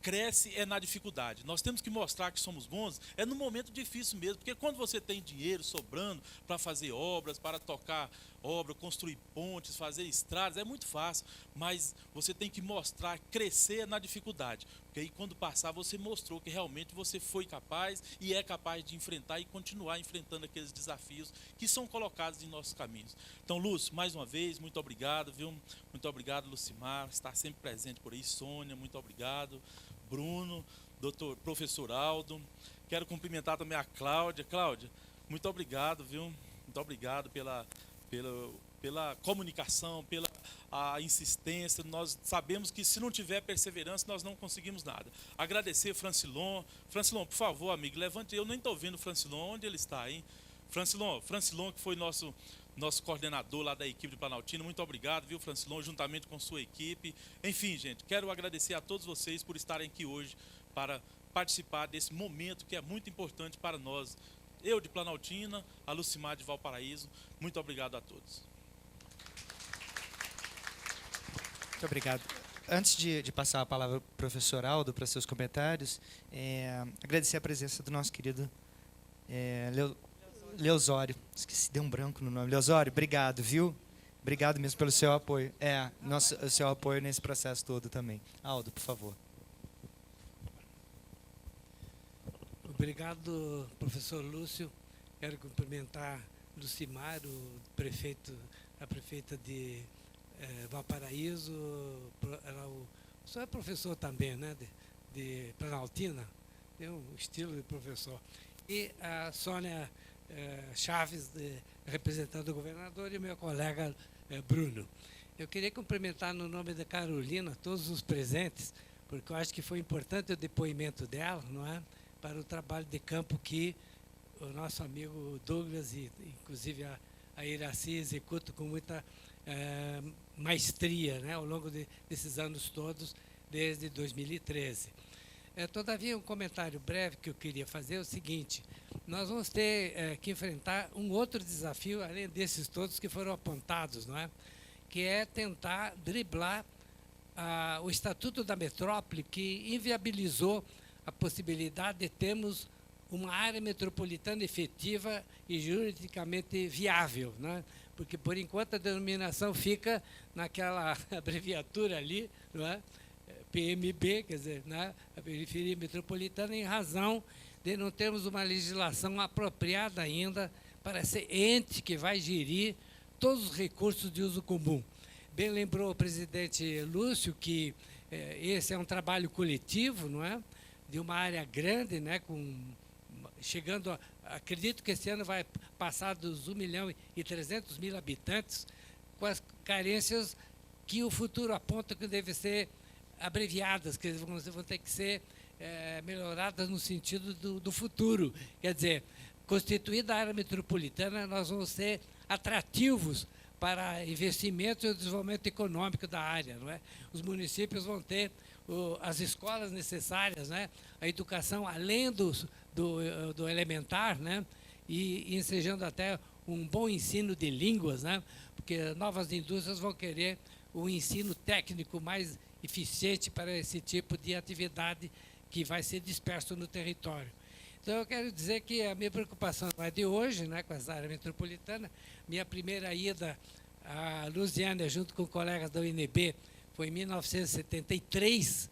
Speaker 7: cresce na dificuldade. Nós temos que mostrar que somos bons no momento difícil mesmo, porque quando você tem dinheiro sobrando para fazer obras, para tocar obra, construir pontes, fazer estradas, é muito fácil, mas você tem que mostrar, crescer na dificuldade, porque aí quando passar você mostrou que realmente você foi capaz e é capaz de enfrentar e continuar enfrentando aqueles desafios que são colocados em nossos caminhos. Então, Lúcio, mais uma vez, muito obrigado, viu? Muito obrigado, Lucimar, estar sempre presente por aí, Sônia, muito obrigado, Bruno, professor Aldo. Quero cumprimentar também a Cláudia. Cláudia, muito obrigado, viu? Muito obrigado pela comunicação, pela insistência. Nós sabemos que se não tiver perseverança, nós não conseguimos nada. Agradecer Francilon. Francilon, por favor, amigo, levante. Eu nem estou vendo o Francilon, onde ele está, hein? Francilon, que foi nosso coordenador lá da equipe de Planaltina, muito obrigado, viu, Francilon, juntamente com sua equipe. Enfim, gente, quero agradecer a todos vocês por estarem aqui hoje para participar desse momento que é muito importante para nós. Eu de Planaltina, a Lucimar de Valparaíso, muito obrigado a todos.
Speaker 1: Muito obrigado. Antes de passar a palavra para o professor Aldo para seus comentários, agradecer a presença do nosso querido Leosório. Esqueci, deu um branco no nome. Leosório, obrigado, viu? Obrigado mesmo pelo seu apoio. O seu apoio nesse processo todo também. Aldo, por favor.
Speaker 8: Obrigado, professor Lúcio. Quero cumprimentar Lucimar, a prefeita de Valparaíso. O senhor é professor também, né? De Planaltina, tem um estilo de professor. E a Sônia Chaves, representando o governador, e meu colega Bruno. Eu queria cumprimentar no nome da Carolina todos os presentes, porque eu acho que foi importante o depoimento dela, não é? Para o trabalho de campo que o nosso amigo Douglas e inclusive a Iraci executam com muita maestria, né, ao longo desses anos todos, desde 2013. Todavia, um comentário breve que eu queria fazer é o seguinte: nós vamos ter que enfrentar um outro desafio, além desses todos que foram apontados, não é? Que é tentar driblar o Estatuto da Metrópole, que inviabilizou a possibilidade de termos uma área metropolitana efetiva e juridicamente viável, né? Porque, por enquanto, a denominação fica naquela abreviatura ali, não é? PMB, quer dizer, né? A periferia metropolitana, em razão de não termos uma legislação apropriada ainda para ser ente que vai gerir todos os recursos de uso comum. Bem lembrou o presidente Lúcio que esse é um trabalho coletivo, não é? De uma área grande, né, chegando acredito que esse ano vai passar dos 1.300.000 habitantes, com as carências que o futuro aponta que devem ser abreviadas, que vão ter que ser melhoradas no sentido do futuro. Quer dizer, constituída a área metropolitana, nós vamos ser atrativos para investimentos e o desenvolvimento econômico da área, não é? Os municípios vão ter as escolas necessárias, né? A educação além do elementar, né? E ensejando até um bom ensino de línguas, né? Porque novas indústrias vão querer o ensino técnico mais eficiente para esse tipo de atividade que vai ser disperso no território. Então, eu quero dizer que a minha preocupação não é de hoje, né, com essa área metropolitana. Minha primeira ida à Lusiânia, junto com colegas da UNB, foi em 1973,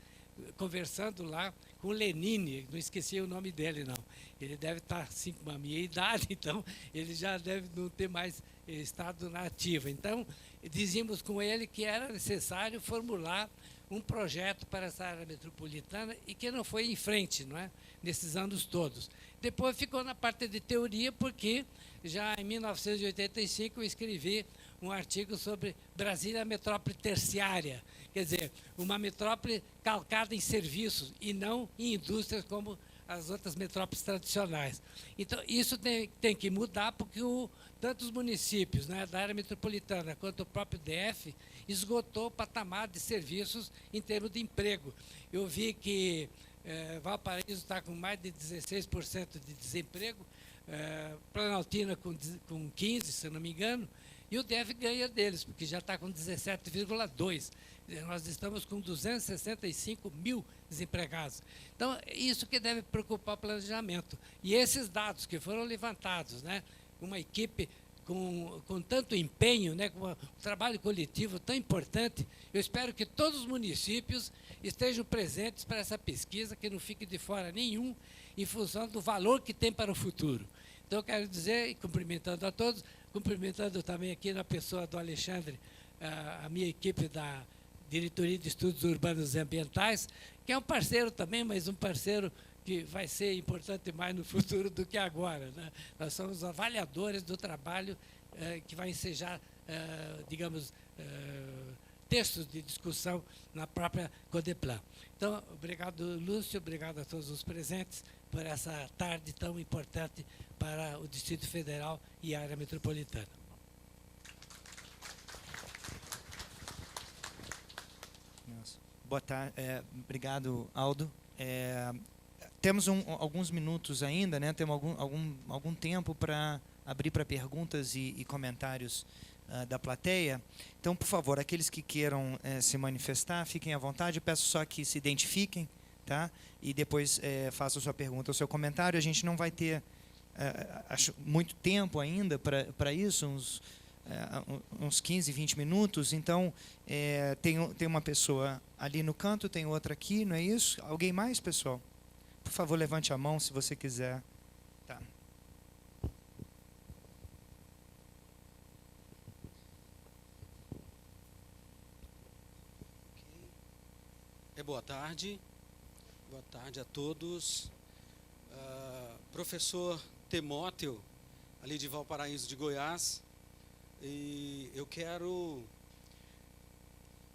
Speaker 8: conversando lá com o Lenine, não esqueci o nome dele, não. Ele deve estar assim, com a minha idade, então ele já deve não ter mais estado na ativa. Então, dizíamos com ele que era necessário formular um projeto para essa área metropolitana e que não foi em frente, não é? Nesses anos todos. Depois ficou na parte de teoria, porque já em 1985 eu escrevi um artigo sobre Brasília metrópole terciária, quer dizer, uma metrópole calcada em serviços e não em indústrias como as outras metrópoles tradicionais. Então, isso tem que mudar, porque tanto os municípios, né, da área metropolitana quanto o próprio DF esgotou o patamar de serviços em termos de emprego. Eu vi que Valparaíso está com mais de 16% de desemprego, Planaltina com 15%, se não me engano, e o DF ganha deles, porque já está com 17,2%. Nós estamos com 265 mil desempregados. Então, isso que deve preocupar o planejamento. E esses dados que foram levantados, né, uma equipe com tanto empenho, né, com um trabalho coletivo tão importante, eu espero que todos os municípios estejam presentes para essa pesquisa, que não fique de fora nenhum, em função do valor que tem para o futuro. Então, eu quero dizer, e cumprimentando a todos, cumprimentando também aqui na pessoa do Alexandre, a minha equipe da Diretoria de Estudos Urbanos e Ambientais, que é um parceiro também, mas um parceiro que vai ser importante mais no futuro do que agora, né? Nós somos avaliadores do trabalho que vai ensejar, digamos, textos de discussão na própria Codeplan. Então, obrigado, Lúcio, obrigado a todos os presentes por essa tarde tão importante para o Distrito Federal e a área metropolitana.
Speaker 1: Boa tarde, obrigado, Aldo. Temos alguns minutos ainda, né? Temos algum tempo para abrir para perguntas e comentários da plateia. Então, por favor, aqueles que queiram se manifestar, fiquem à vontade. Eu peço só que se identifiquem, tá? E depois façam sua pergunta ou seu comentário. A gente não vai ter acho muito tempo ainda para isso, uns 15, 20 minutos. Então, tem uma pessoa ali no canto, tem outra aqui, não é isso? Alguém mais, pessoal? Por favor, levante a mão se você quiser. Tá.
Speaker 9: Boa tarde a todos. Professor Timóteo, ali de Valparaíso de Goiás, e eu quero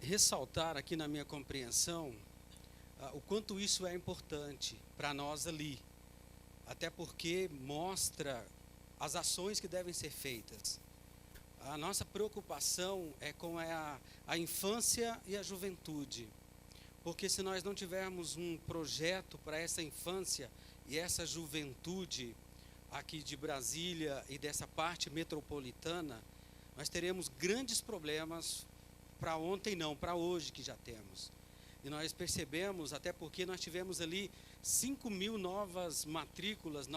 Speaker 9: ressaltar aqui na minha compreensão o quanto isso é importante para nós ali, até porque mostra as ações que devem ser feitas. A nossa preocupação é com a infância e a juventude, porque se nós não tivermos um projeto para essa infância e essa juventude aqui de Brasília e dessa parte metropolitana, nós teremos grandes problemas para ontem não, para hoje que já temos. E nós percebemos, até porque nós tivemos ali 5 mil novas matrículas,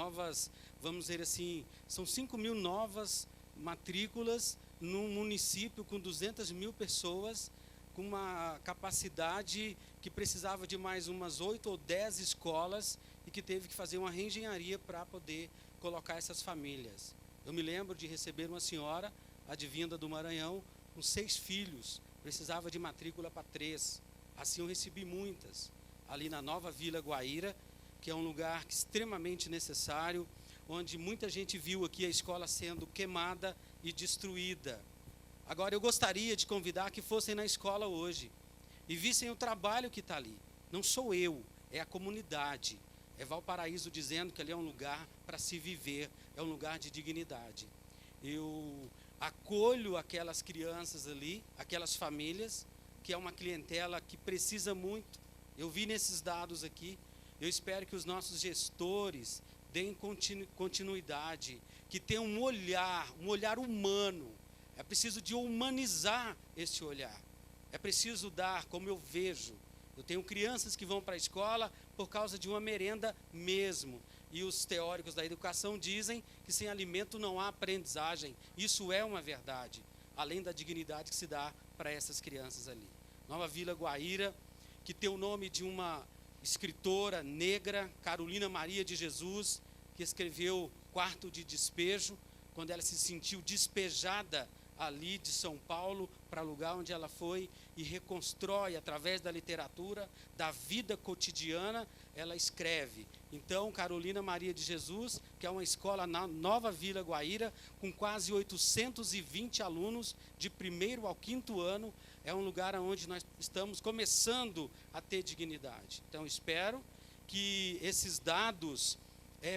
Speaker 9: vamos dizer assim, são 5 mil novas matrículas num município com 200 mil pessoas, com uma capacidade que precisava de mais umas 8 ou 10 escolas e que teve que fazer uma reengenharia para poder colocar essas famílias. Eu me lembro de receber uma senhora, advinda do Maranhão, com 6 filhos, precisava de matrícula para 3. Assim eu recebi muitas, ali na Nova Vila Guaíra, que é um lugar extremamente necessário, onde muita gente viu aqui a escola sendo queimada e destruída. Agora eu gostaria de convidar que fossem na escola hoje e vissem o trabalho que está ali. Não sou eu, é a comunidade. É Valparaíso dizendo que ali é um lugar para se viver, é um lugar de dignidade. Eu acolho aquelas crianças ali, aquelas famílias, que é uma clientela que precisa muito. Eu vi nesses dados aqui, eu espero que os nossos gestores deem continuidade, que tenham um olhar humano. É preciso de humanizar esse olhar. É preciso dar, como eu vejo, eu tenho crianças que vão para a escola por causa de uma merenda mesmo. e os teóricos da educação dizem que sem alimento não há aprendizagem. Isso é uma verdade, além da dignidade que se dá para essas crianças ali. Nova Vila Guaíra, que tem o nome de uma escritora negra, Carolina Maria de Jesus, que escreveu Quarto de Despejo, quando ela se sentiu despejada ali de São Paulo para o lugar onde ela foi, e reconstrói através da literatura, da vida cotidiana, ela escreve. Então, Carolina Maria de Jesus, que é uma escola na Nova Vila Guaíra, com quase 820 alunos, de 1º ao 5º ano, é um lugar onde nós estamos começando a ter dignidade. Então, espero que esses dados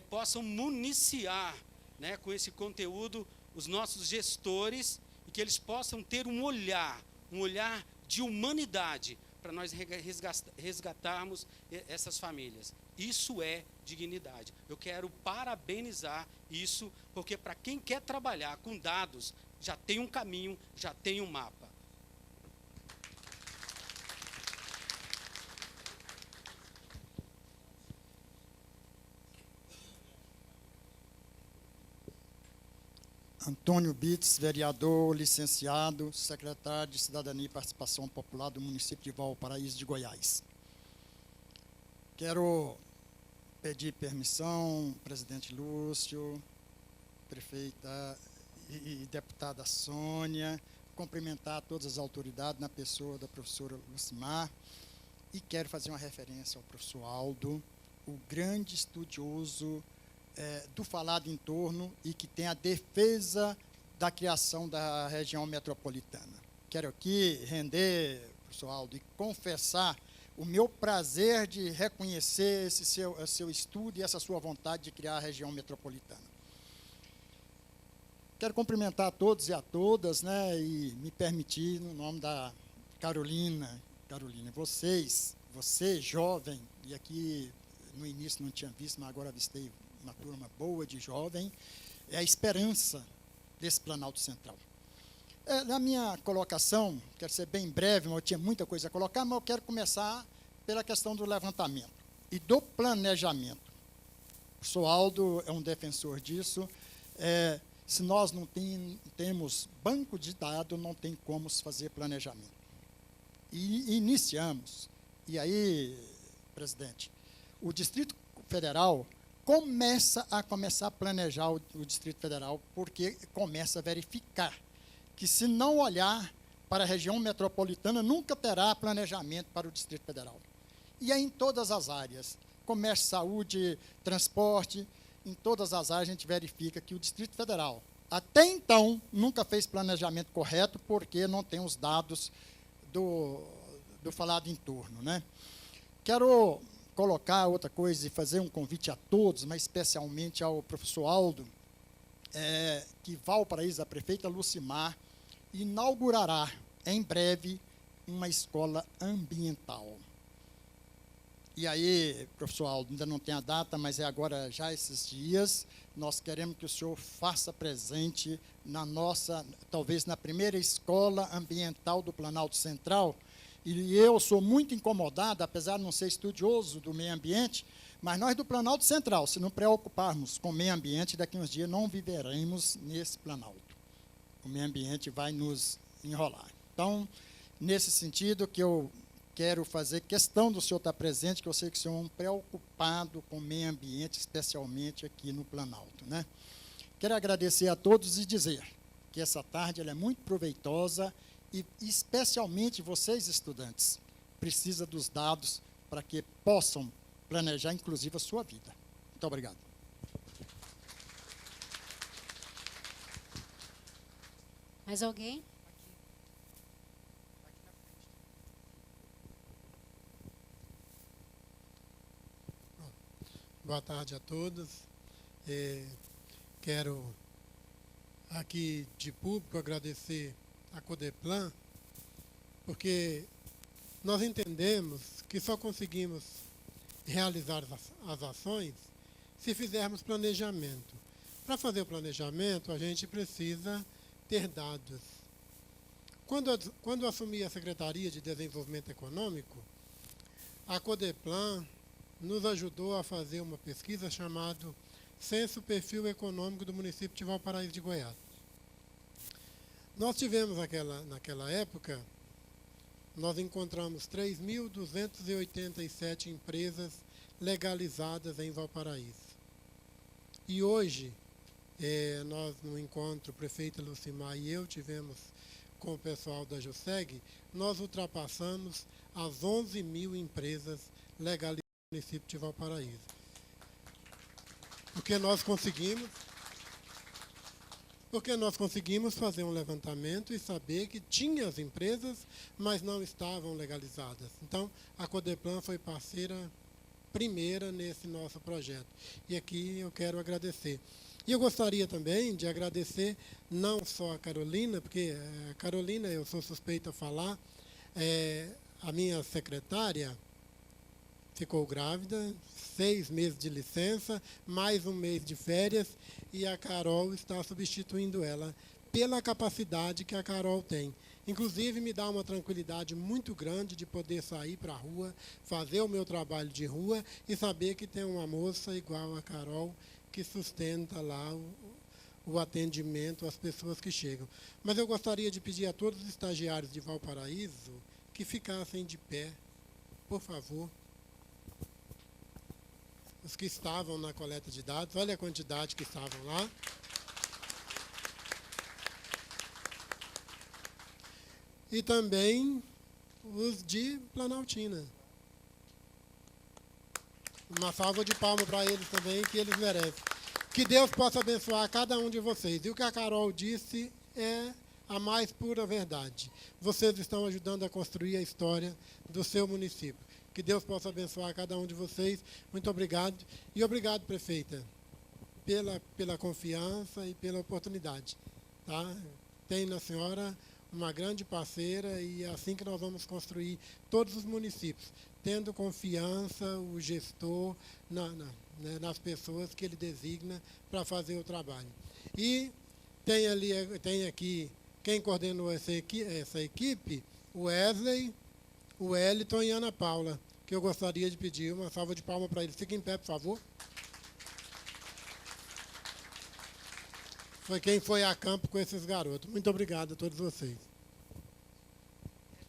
Speaker 9: possam municiar, né, com esse conteúdo, os nossos gestores, e que eles possam ter um olhar de humanidade, para nós resgatarmos essas famílias. Isso é dignidade. Eu quero parabenizar isso, porque para quem quer trabalhar com dados, já tem um caminho, já tem um mapa.
Speaker 10: Antônio Bitts, vereador, licenciado, secretário de Cidadania e Participação Popular do município de Valparaíso de Goiás. Quero pedir permissão, presidente Lúcio, prefeita e deputada Sônia, cumprimentar todas as autoridades na pessoa da professora Lucimar, e quero fazer uma referência ao professor Aldo, o grande estudioso do falado entorno e que tem a defesa da criação da região metropolitana. Quero aqui render, professor Aldo, e confessar o meu prazer de reconhecer esse seu estudo e essa sua vontade de criar a região metropolitana. Quero cumprimentar a todos e a todas, né, e me permitir, no nome da Carolina, você jovem, e aqui no início não tinha visto, mas agora avistei uma turma boa de jovem, é a esperança desse Planalto Central. Na minha colocação, quero ser bem breve, mas eu tinha muita coisa a colocar, mas eu quero começar pela questão do levantamento e do planejamento. O professor Aldo é um defensor disso. Se nós não temos banco de dados, não tem como se fazer planejamento. E iniciamos. E aí, presidente, o Distrito Federal começa a planejar o Distrito Federal, porque começa a verificar que, se não olhar para a região metropolitana, nunca terá planejamento para o Distrito Federal. E é em todas as áreas, comércio, saúde, transporte, em todas as áreas a gente verifica que o Distrito Federal, até então, nunca fez planejamento correto, porque não tem os dados do falado entorno, né? Quero colocar outra coisa e fazer um convite a todos, mas especialmente ao professor Aldo, que Valparaíso, a prefeita Lucimar, inaugurará em breve uma escola ambiental. E aí, professor Aldo, ainda não tem a data, mas é agora já esses dias, nós queremos que o senhor faça presente na nossa, talvez na primeira escola ambiental do Planalto Central. E eu sou muito incomodado, apesar de não ser estudioso do meio ambiente, mas nós do Planalto Central, se não preocuparmos com o meio ambiente, daqui a uns dias não viveremos nesse Planalto. O meio ambiente vai nos enrolar. Então, nesse sentido que eu quero fazer questão do senhor estar presente, que eu sei que o senhor é um preocupado com o meio ambiente, especialmente aqui no Planalto, né? Quero agradecer a todos e dizer que essa tarde ela é muito proveitosa, e especialmente vocês, estudantes, precisam dos dados para que possam planejar, inclusive, a sua vida. Muito obrigado.
Speaker 11: Mais alguém?
Speaker 12: Boa tarde a todos. Quero aqui de público agradecer a Codeplan, porque nós entendemos que só conseguimos realizar as ações se fizermos planejamento. Para fazer o planejamento, a gente precisa ter dados. Quando assumi a Secretaria de Desenvolvimento Econômico, a Codeplan nos ajudou a fazer uma pesquisa chamada Censo Perfil Econômico do município de Valparaíso de Goiás. Nós tivemos naquela época, nós encontramos 3.287 empresas legalizadas em Valparaíso. E hoje, nós no encontro, o prefeito Lucimar e eu tivemos com o pessoal da JUSEG, nós ultrapassamos as 11.000 empresas legalizadas no município de Valparaíso. Porque nós conseguimos fazer um levantamento e saber que tinha as empresas, mas não estavam legalizadas. Então, a Codeplan foi parceira primeira nesse nosso projeto. E aqui eu quero agradecer. E eu gostaria também de agradecer não só a Carolina, porque a Carolina, eu sou suspeita a falar, a minha secretária ficou grávida, 6 meses de licença, mais 1 mês de férias, e a Carol está substituindo ela pela capacidade que a Carol tem. Inclusive, me dá uma tranquilidade muito grande de poder sair para a rua, fazer o meu trabalho de rua e saber que tem uma moça igual a Carol que sustenta lá o atendimento às pessoas que chegam. Mas eu gostaria de pedir a todos os estagiários de Valparaíso que ficassem de pé, por favor. Os que estavam na coleta de dados, olha a quantidade que estavam lá. E também os de Planaltina. Uma salva de palmas para eles também, que eles merecem. Que Deus possa abençoar cada um de vocês. E o que a Carol disse é a mais pura verdade. Vocês estão ajudando a construir a história do seu município. Que Deus possa abençoar cada um de vocês. Muito obrigado. E obrigado, prefeita, pela confiança e pela oportunidade. Tá? Tem na senhora uma grande parceira e é assim que nós vamos construir todos os municípios, tendo confiança o gestor nas pessoas que ele designa para fazer o trabalho. E tem aqui quem coordenou essa equipe, o Wesley, o Wellington e a Ana Paula, que eu gostaria de pedir uma salva de palmas para eles. Fiquem em pé, por favor. Foi quem foi a campo com esses garotos. Muito obrigado a todos vocês.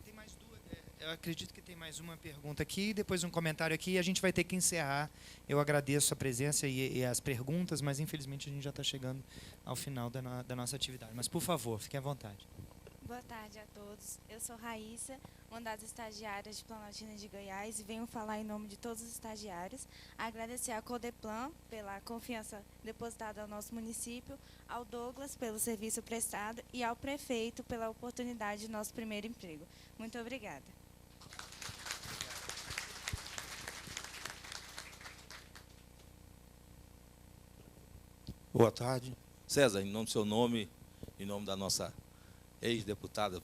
Speaker 1: Tem mais duas. Eu acredito que tem mais uma pergunta aqui, depois um comentário aqui, e a gente vai ter que encerrar. Eu agradeço a presença e as perguntas, mas infelizmente a gente já está chegando ao final da nossa atividade. Mas, por favor, fiquem à vontade.
Speaker 13: Boa tarde a todos. Eu sou Raíssa, uma das estagiárias de Planaltina de Goiás, e venho falar em nome de todos os estagiários, agradecer à Codeplan pela confiança depositada ao nosso município, ao Douglas pelo serviço prestado e ao prefeito pela oportunidade de nosso primeiro emprego. Muito obrigada.
Speaker 14: Boa tarde. César, em nome do seu nome, em nome da nossa ex-deputada,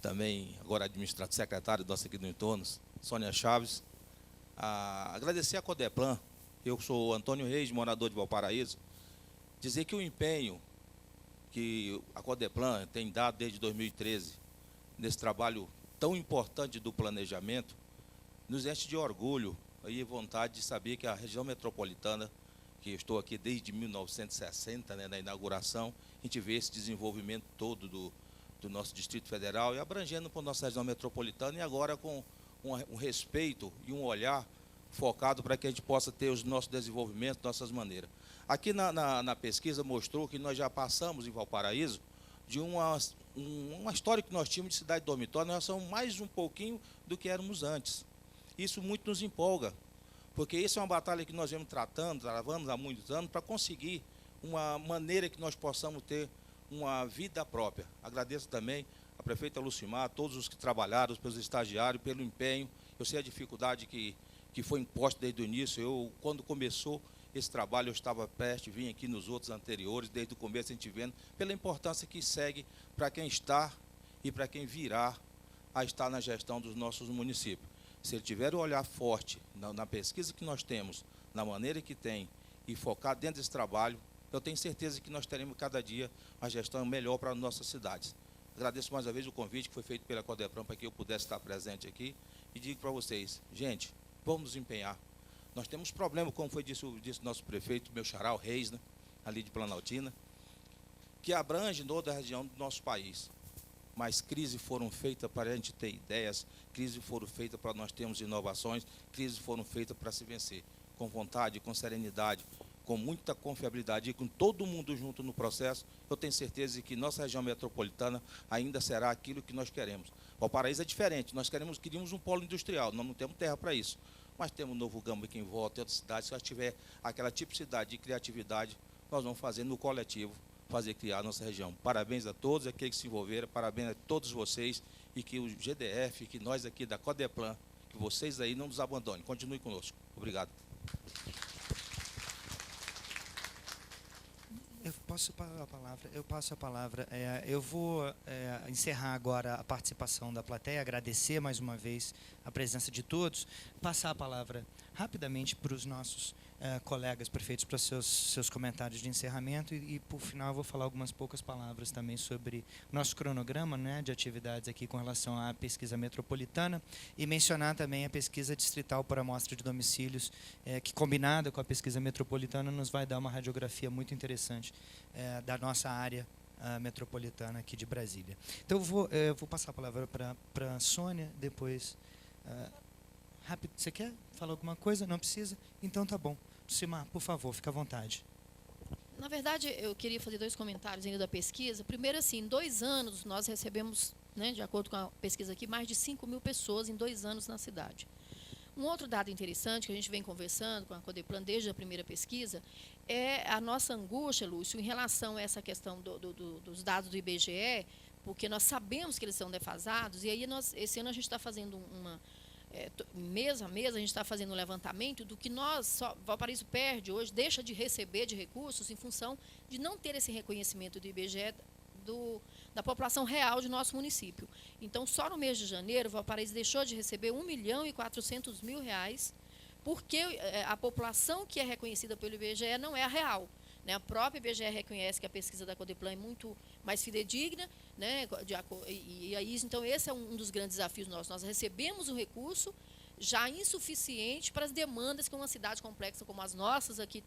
Speaker 14: também agora secretária nossa aqui do entorno, Sônia Chaves, agradecer a Codeplan. Eu sou Antônio Reis, morador de Valparaíso, dizer que o empenho que a Codeplan tem dado desde 2013, nesse trabalho tão importante do planejamento, nos enche de orgulho e vontade de saber que a região metropolitana, que eu estou aqui desde 1960, na inauguração, a gente vê esse desenvolvimento todo do nosso Distrito Federal e abrangendo para a nossa região metropolitana, e agora com um respeito e um olhar focado para que a gente possa ter os nossos desenvolvimentos, nossas maneiras. Aqui na pesquisa mostrou que nós já passamos em Valparaíso de uma história que nós tínhamos de cidade dormitória, nós somos mais um pouquinho do que éramos antes. Isso muito nos empolga, porque isso é uma batalha que nós vemos travando há muitos anos para conseguir uma maneira que nós possamos ter uma vida própria. Agradeço também a prefeita Lucimar, a todos os que trabalharam, pelos estagiários, pelo empenho. Eu sei a dificuldade que foi imposta desde o início. Quando começou esse trabalho, eu estava perto, vim aqui nos outros anteriores, desde o começo a gente vendo, pela importância que segue para quem está e para quem virá a estar na gestão dos nossos municípios. Se ele tiver o olhar forte na pesquisa que nós temos, na maneira que tem, e focar dentro desse trabalho, eu tenho certeza que nós teremos cada dia uma gestão melhor para as nossas cidades. Agradeço mais uma vez o convite que foi feito pela Codeplan para que eu pudesse estar presente aqui e digo para vocês, gente, vamos nos empenhar. Nós temos problema, como foi disse o nosso prefeito, meu xará, o Reis, né, ali de Planaltina, que abrange toda a região do nosso país. Mas crises foram feitas para a gente ter ideias, crises foram feitas para nós termos inovações, crises foram feitas para se vencer, com vontade, com serenidade, com muita confiabilidade e com todo mundo junto no processo. Eu tenho certeza que nossa região metropolitana ainda será aquilo que nós queremos. Valparaíso é diferente, nós queríamos um polo industrial, nós não temos terra para isso. Mas temos Novo Gama aqui em volta, tem outras cidades, se nós tiver aquela tipicidade de criatividade, nós vamos fazer no coletivo, fazer criar a nossa região. Parabéns a todos aqueles que se envolveram, parabéns a todos vocês, e que o GDF, que nós aqui da Codeplan, que vocês aí não nos abandonem, continue conosco. Obrigado.
Speaker 1: Eu passo a palavra. Eu vou encerrar agora a participação da plateia, agradecer mais uma vez a presença de todos, passar a palavra rapidamente para os nossos colegas prefeitos para seus comentários de encerramento e, por final, eu vou falar algumas poucas palavras também sobre o nosso cronograma, né, de atividades aqui com relação à pesquisa metropolitana e mencionar também a pesquisa distrital por amostra de domicílios, que, combinada com a pesquisa metropolitana, nos vai dar uma radiografia muito interessante da nossa área metropolitana aqui de Brasília. Então, eu vou passar a palavra para a Sônia, depois... rápido, você quer falar alguma coisa? Não precisa? Então tá bom. Simar, por favor, fica à vontade.
Speaker 6: Na verdade, eu queria fazer 2 comentários ainda da pesquisa. Primeiro, assim, em 2 anos, nós recebemos, né, de acordo com a pesquisa aqui, mais de 5.000 pessoas em 2 anos na cidade. Um outro dado interessante que a gente vem conversando com a Codeplan desde a primeira pesquisa é a nossa angústia, Lúcio, em relação a essa questão dos dados do IBGE, porque nós sabemos que eles são defasados, e aí esse ano a gente está fazendo mês a mês, a gente está fazendo um levantamento do que Valparaíso perde hoje, deixa de receber de recursos em função de não ter esse reconhecimento do IBGE da população real de nosso município. Então, só no mês de janeiro, Valparaíso deixou de receber R$1.400.000, porque a população que é reconhecida pelo IBGE não é a real. Né? A própria IBGE reconhece que a pesquisa da Codeplan é muito mais fidedigna, né? E aí, então, esse é um dos grandes desafios nossos. Nós recebemos um recurso já insuficiente para as demandas que uma cidade complexa como as nossas aqui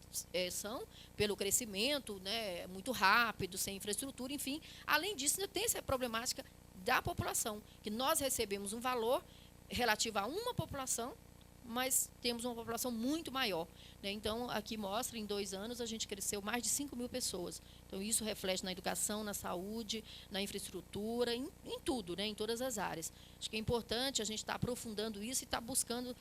Speaker 6: são, pelo crescimento, né, muito rápido, sem infraestrutura, enfim. Além disso, ainda tem essa problemática da população, que nós recebemos um valor relativo a uma população, mas temos uma população muito maior. Né? Então, aqui mostra, em 2 anos, a gente cresceu mais de 5.000 pessoas. Então, isso reflete na educação, na saúde, na infraestrutura, em tudo, né? Em todas as áreas. Acho que é importante a gente estar aprofundando isso e estar buscando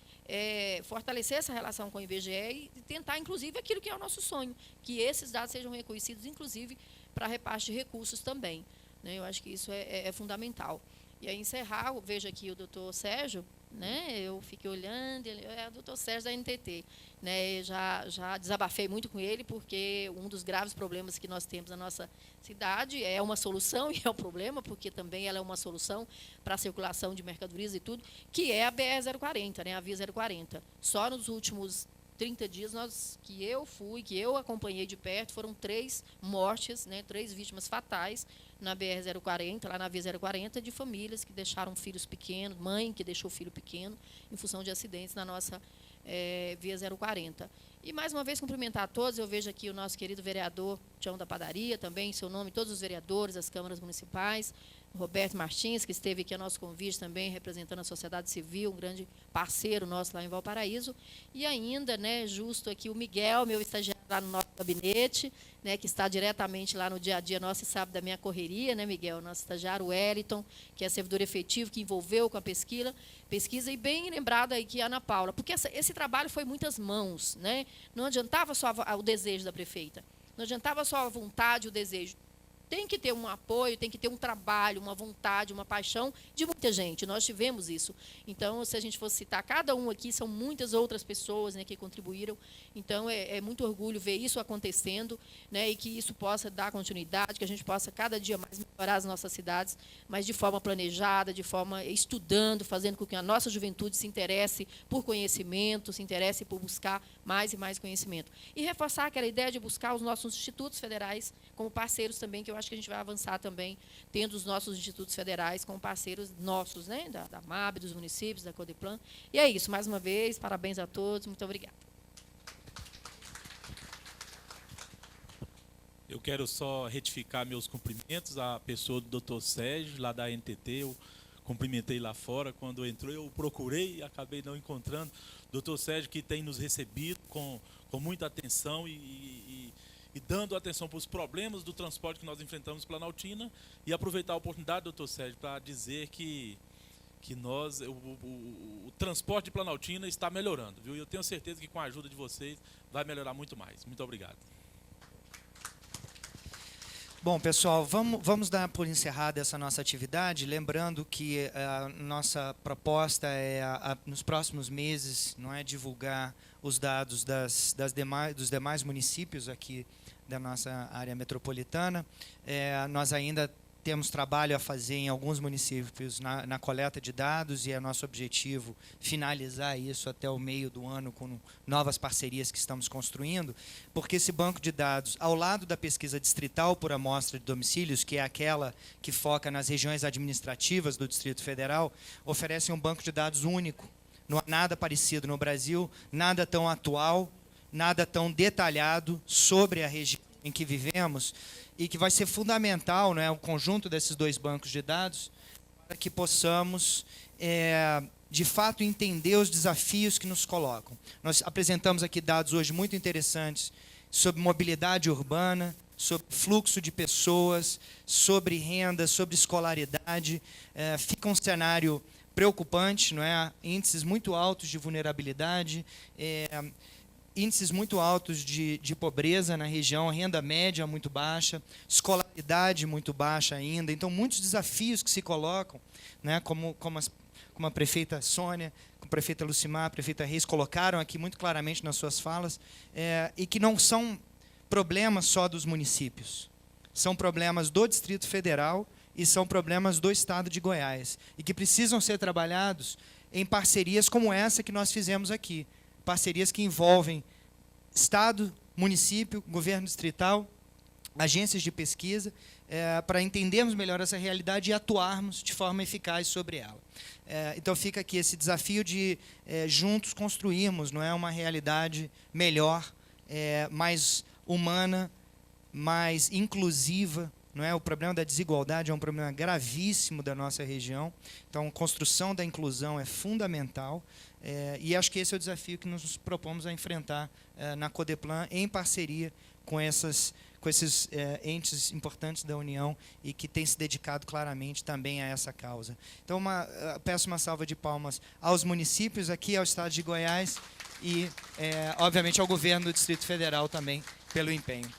Speaker 6: fortalecer essa relação com o IBGE e tentar, inclusive, aquilo que é o nosso sonho, que esses dados sejam reconhecidos, inclusive, para repasse de recursos também. Né? Eu acho que isso é fundamental. E aí, encerrar, eu vejo aqui o doutor Sérgio, né? Eu fiquei olhando, ele é o doutor Sérgio da NTT. Né? Já desabafei muito com ele, porque um dos graves problemas que nós temos na nossa cidade é uma solução, e é um problema, porque também ela é uma solução para a circulação de mercadorias e tudo, que é a BR-040, né? A Via 040. Só nos últimos 30 dias que eu acompanhei de perto, foram 3 mortes, né, 3 vítimas fatais na BR-040, lá na Via 040, de famílias que deixaram filhos pequenos, mãe que deixou filho pequeno, em função de acidentes na nossa Via 040. E, mais uma vez, cumprimentar a todos. Eu vejo aqui o nosso querido vereador Tião da Padaria, também em seu nome, todos os vereadores, as câmaras municipais, Roberto Martins, que esteve aqui a nosso convite também, representando a sociedade civil, um grande parceiro nosso lá em Valparaíso. E ainda, né, justo aqui, o Miguel, meu estagiário lá no nosso gabinete, né, que está diretamente lá no dia a dia nosso e sabe da minha correria, né, Miguel? Nosso estagiário, o Wellington, que é servidor efetivo, que envolveu com a pesquisa, e bem lembrado aí que a Ana Paula, porque esse trabalho foi muitas mãos, né? Não adiantava só o desejo da prefeita, não adiantava só a vontade, o desejo. Tem que ter um apoio, tem que ter um trabalho, uma vontade, uma paixão de muita gente. Nós tivemos isso. Então, se a gente fosse citar cada um aqui, são muitas outras pessoas, né, que contribuíram. Então, é muito orgulho ver isso acontecendo, né, e que isso possa dar continuidade, que a gente possa cada dia mais melhorar as nossas cidades, mas de forma planejada, de forma estudando, fazendo com que a nossa juventude se interesse por conhecimento, se interesse por buscar mais e mais conhecimento. E reforçar aquela ideia de buscar os nossos institutos federais como parceiros também, que eu acho que a gente vai avançar também, tendo os nossos institutos federais como parceiros nossos, né, da MAB, dos municípios, da Codeplan. E é isso, mais uma vez, parabéns a todos, muito obrigada.
Speaker 7: Eu quero só retificar meus cumprimentos à pessoa do Dr. Sérgio, lá da NTT. Eu cumprimentei lá fora. Quando entrou, eu procurei e acabei não encontrando. Dr. Sérgio, que tem nos recebido com muita atenção e dando atenção para os problemas do transporte que nós enfrentamos em Planaltina. E aproveitar a oportunidade, doutor Sérgio, para dizer que o transporte de Planaltina está melhorando, viu? E eu tenho certeza que com a ajuda de vocês vai melhorar muito mais. Muito obrigado.
Speaker 1: Bom, pessoal, vamos dar por encerrada essa nossa atividade, lembrando que a nossa proposta é, nos próximos meses, não é, divulgar os dados dos demais municípios aqui da nossa área metropolitana. Nós ainda temos trabalho a fazer em alguns municípios na coleta de dados e é nosso objetivo finalizar isso até o meio do ano com novas parcerias que estamos construindo, porque esse banco de dados, ao lado da pesquisa distrital por amostra de domicílios, que é aquela que foca nas regiões administrativas do Distrito Federal, oferece um banco de dados único. Não há nada parecido no Brasil, nada tão atual, nada tão detalhado sobre a região em que vivemos, e que vai ser fundamental, não é, o conjunto desses dois bancos de dados, para que possamos, de fato, entender os desafios que nos colocam. Nós apresentamos aqui dados hoje muito interessantes sobre mobilidade urbana, sobre fluxo de pessoas, sobre renda, sobre escolaridade. Fica um cenário preocupante, não é? Índices muito altos de vulnerabilidade, índices muito altos de pobreza na região, renda média muito baixa, escolaridade muito baixa ainda. Então, muitos desafios que se colocam, né, como a prefeita Sônia, como a prefeita Lucimar, a prefeita Reis colocaram aqui muito claramente nas suas falas, e que não são problemas só dos municípios. São problemas do Distrito Federal e são problemas do Estado de Goiás, e que precisam ser trabalhados em parcerias como essa que nós fizemos aqui. Parcerias que envolvem Estado, município, governo distrital, agências de pesquisa, para entendermos melhor essa realidade e atuarmos de forma eficaz sobre ela. Então fica aqui esse desafio de juntos construirmos, não é, uma realidade melhor, mais humana, mais inclusiva. Não é? O problema da desigualdade é um problema gravíssimo da nossa região. Então, a construção da inclusão é fundamental. E acho que esse é o desafio que nos propomos a enfrentar na Codeplan, em parceria com esses entes importantes da União e que têm se dedicado claramente também a essa causa. Então, peço uma salva de palmas aos municípios, aqui ao Estado de Goiás e, obviamente, ao governo do Distrito Federal também, pelo empenho.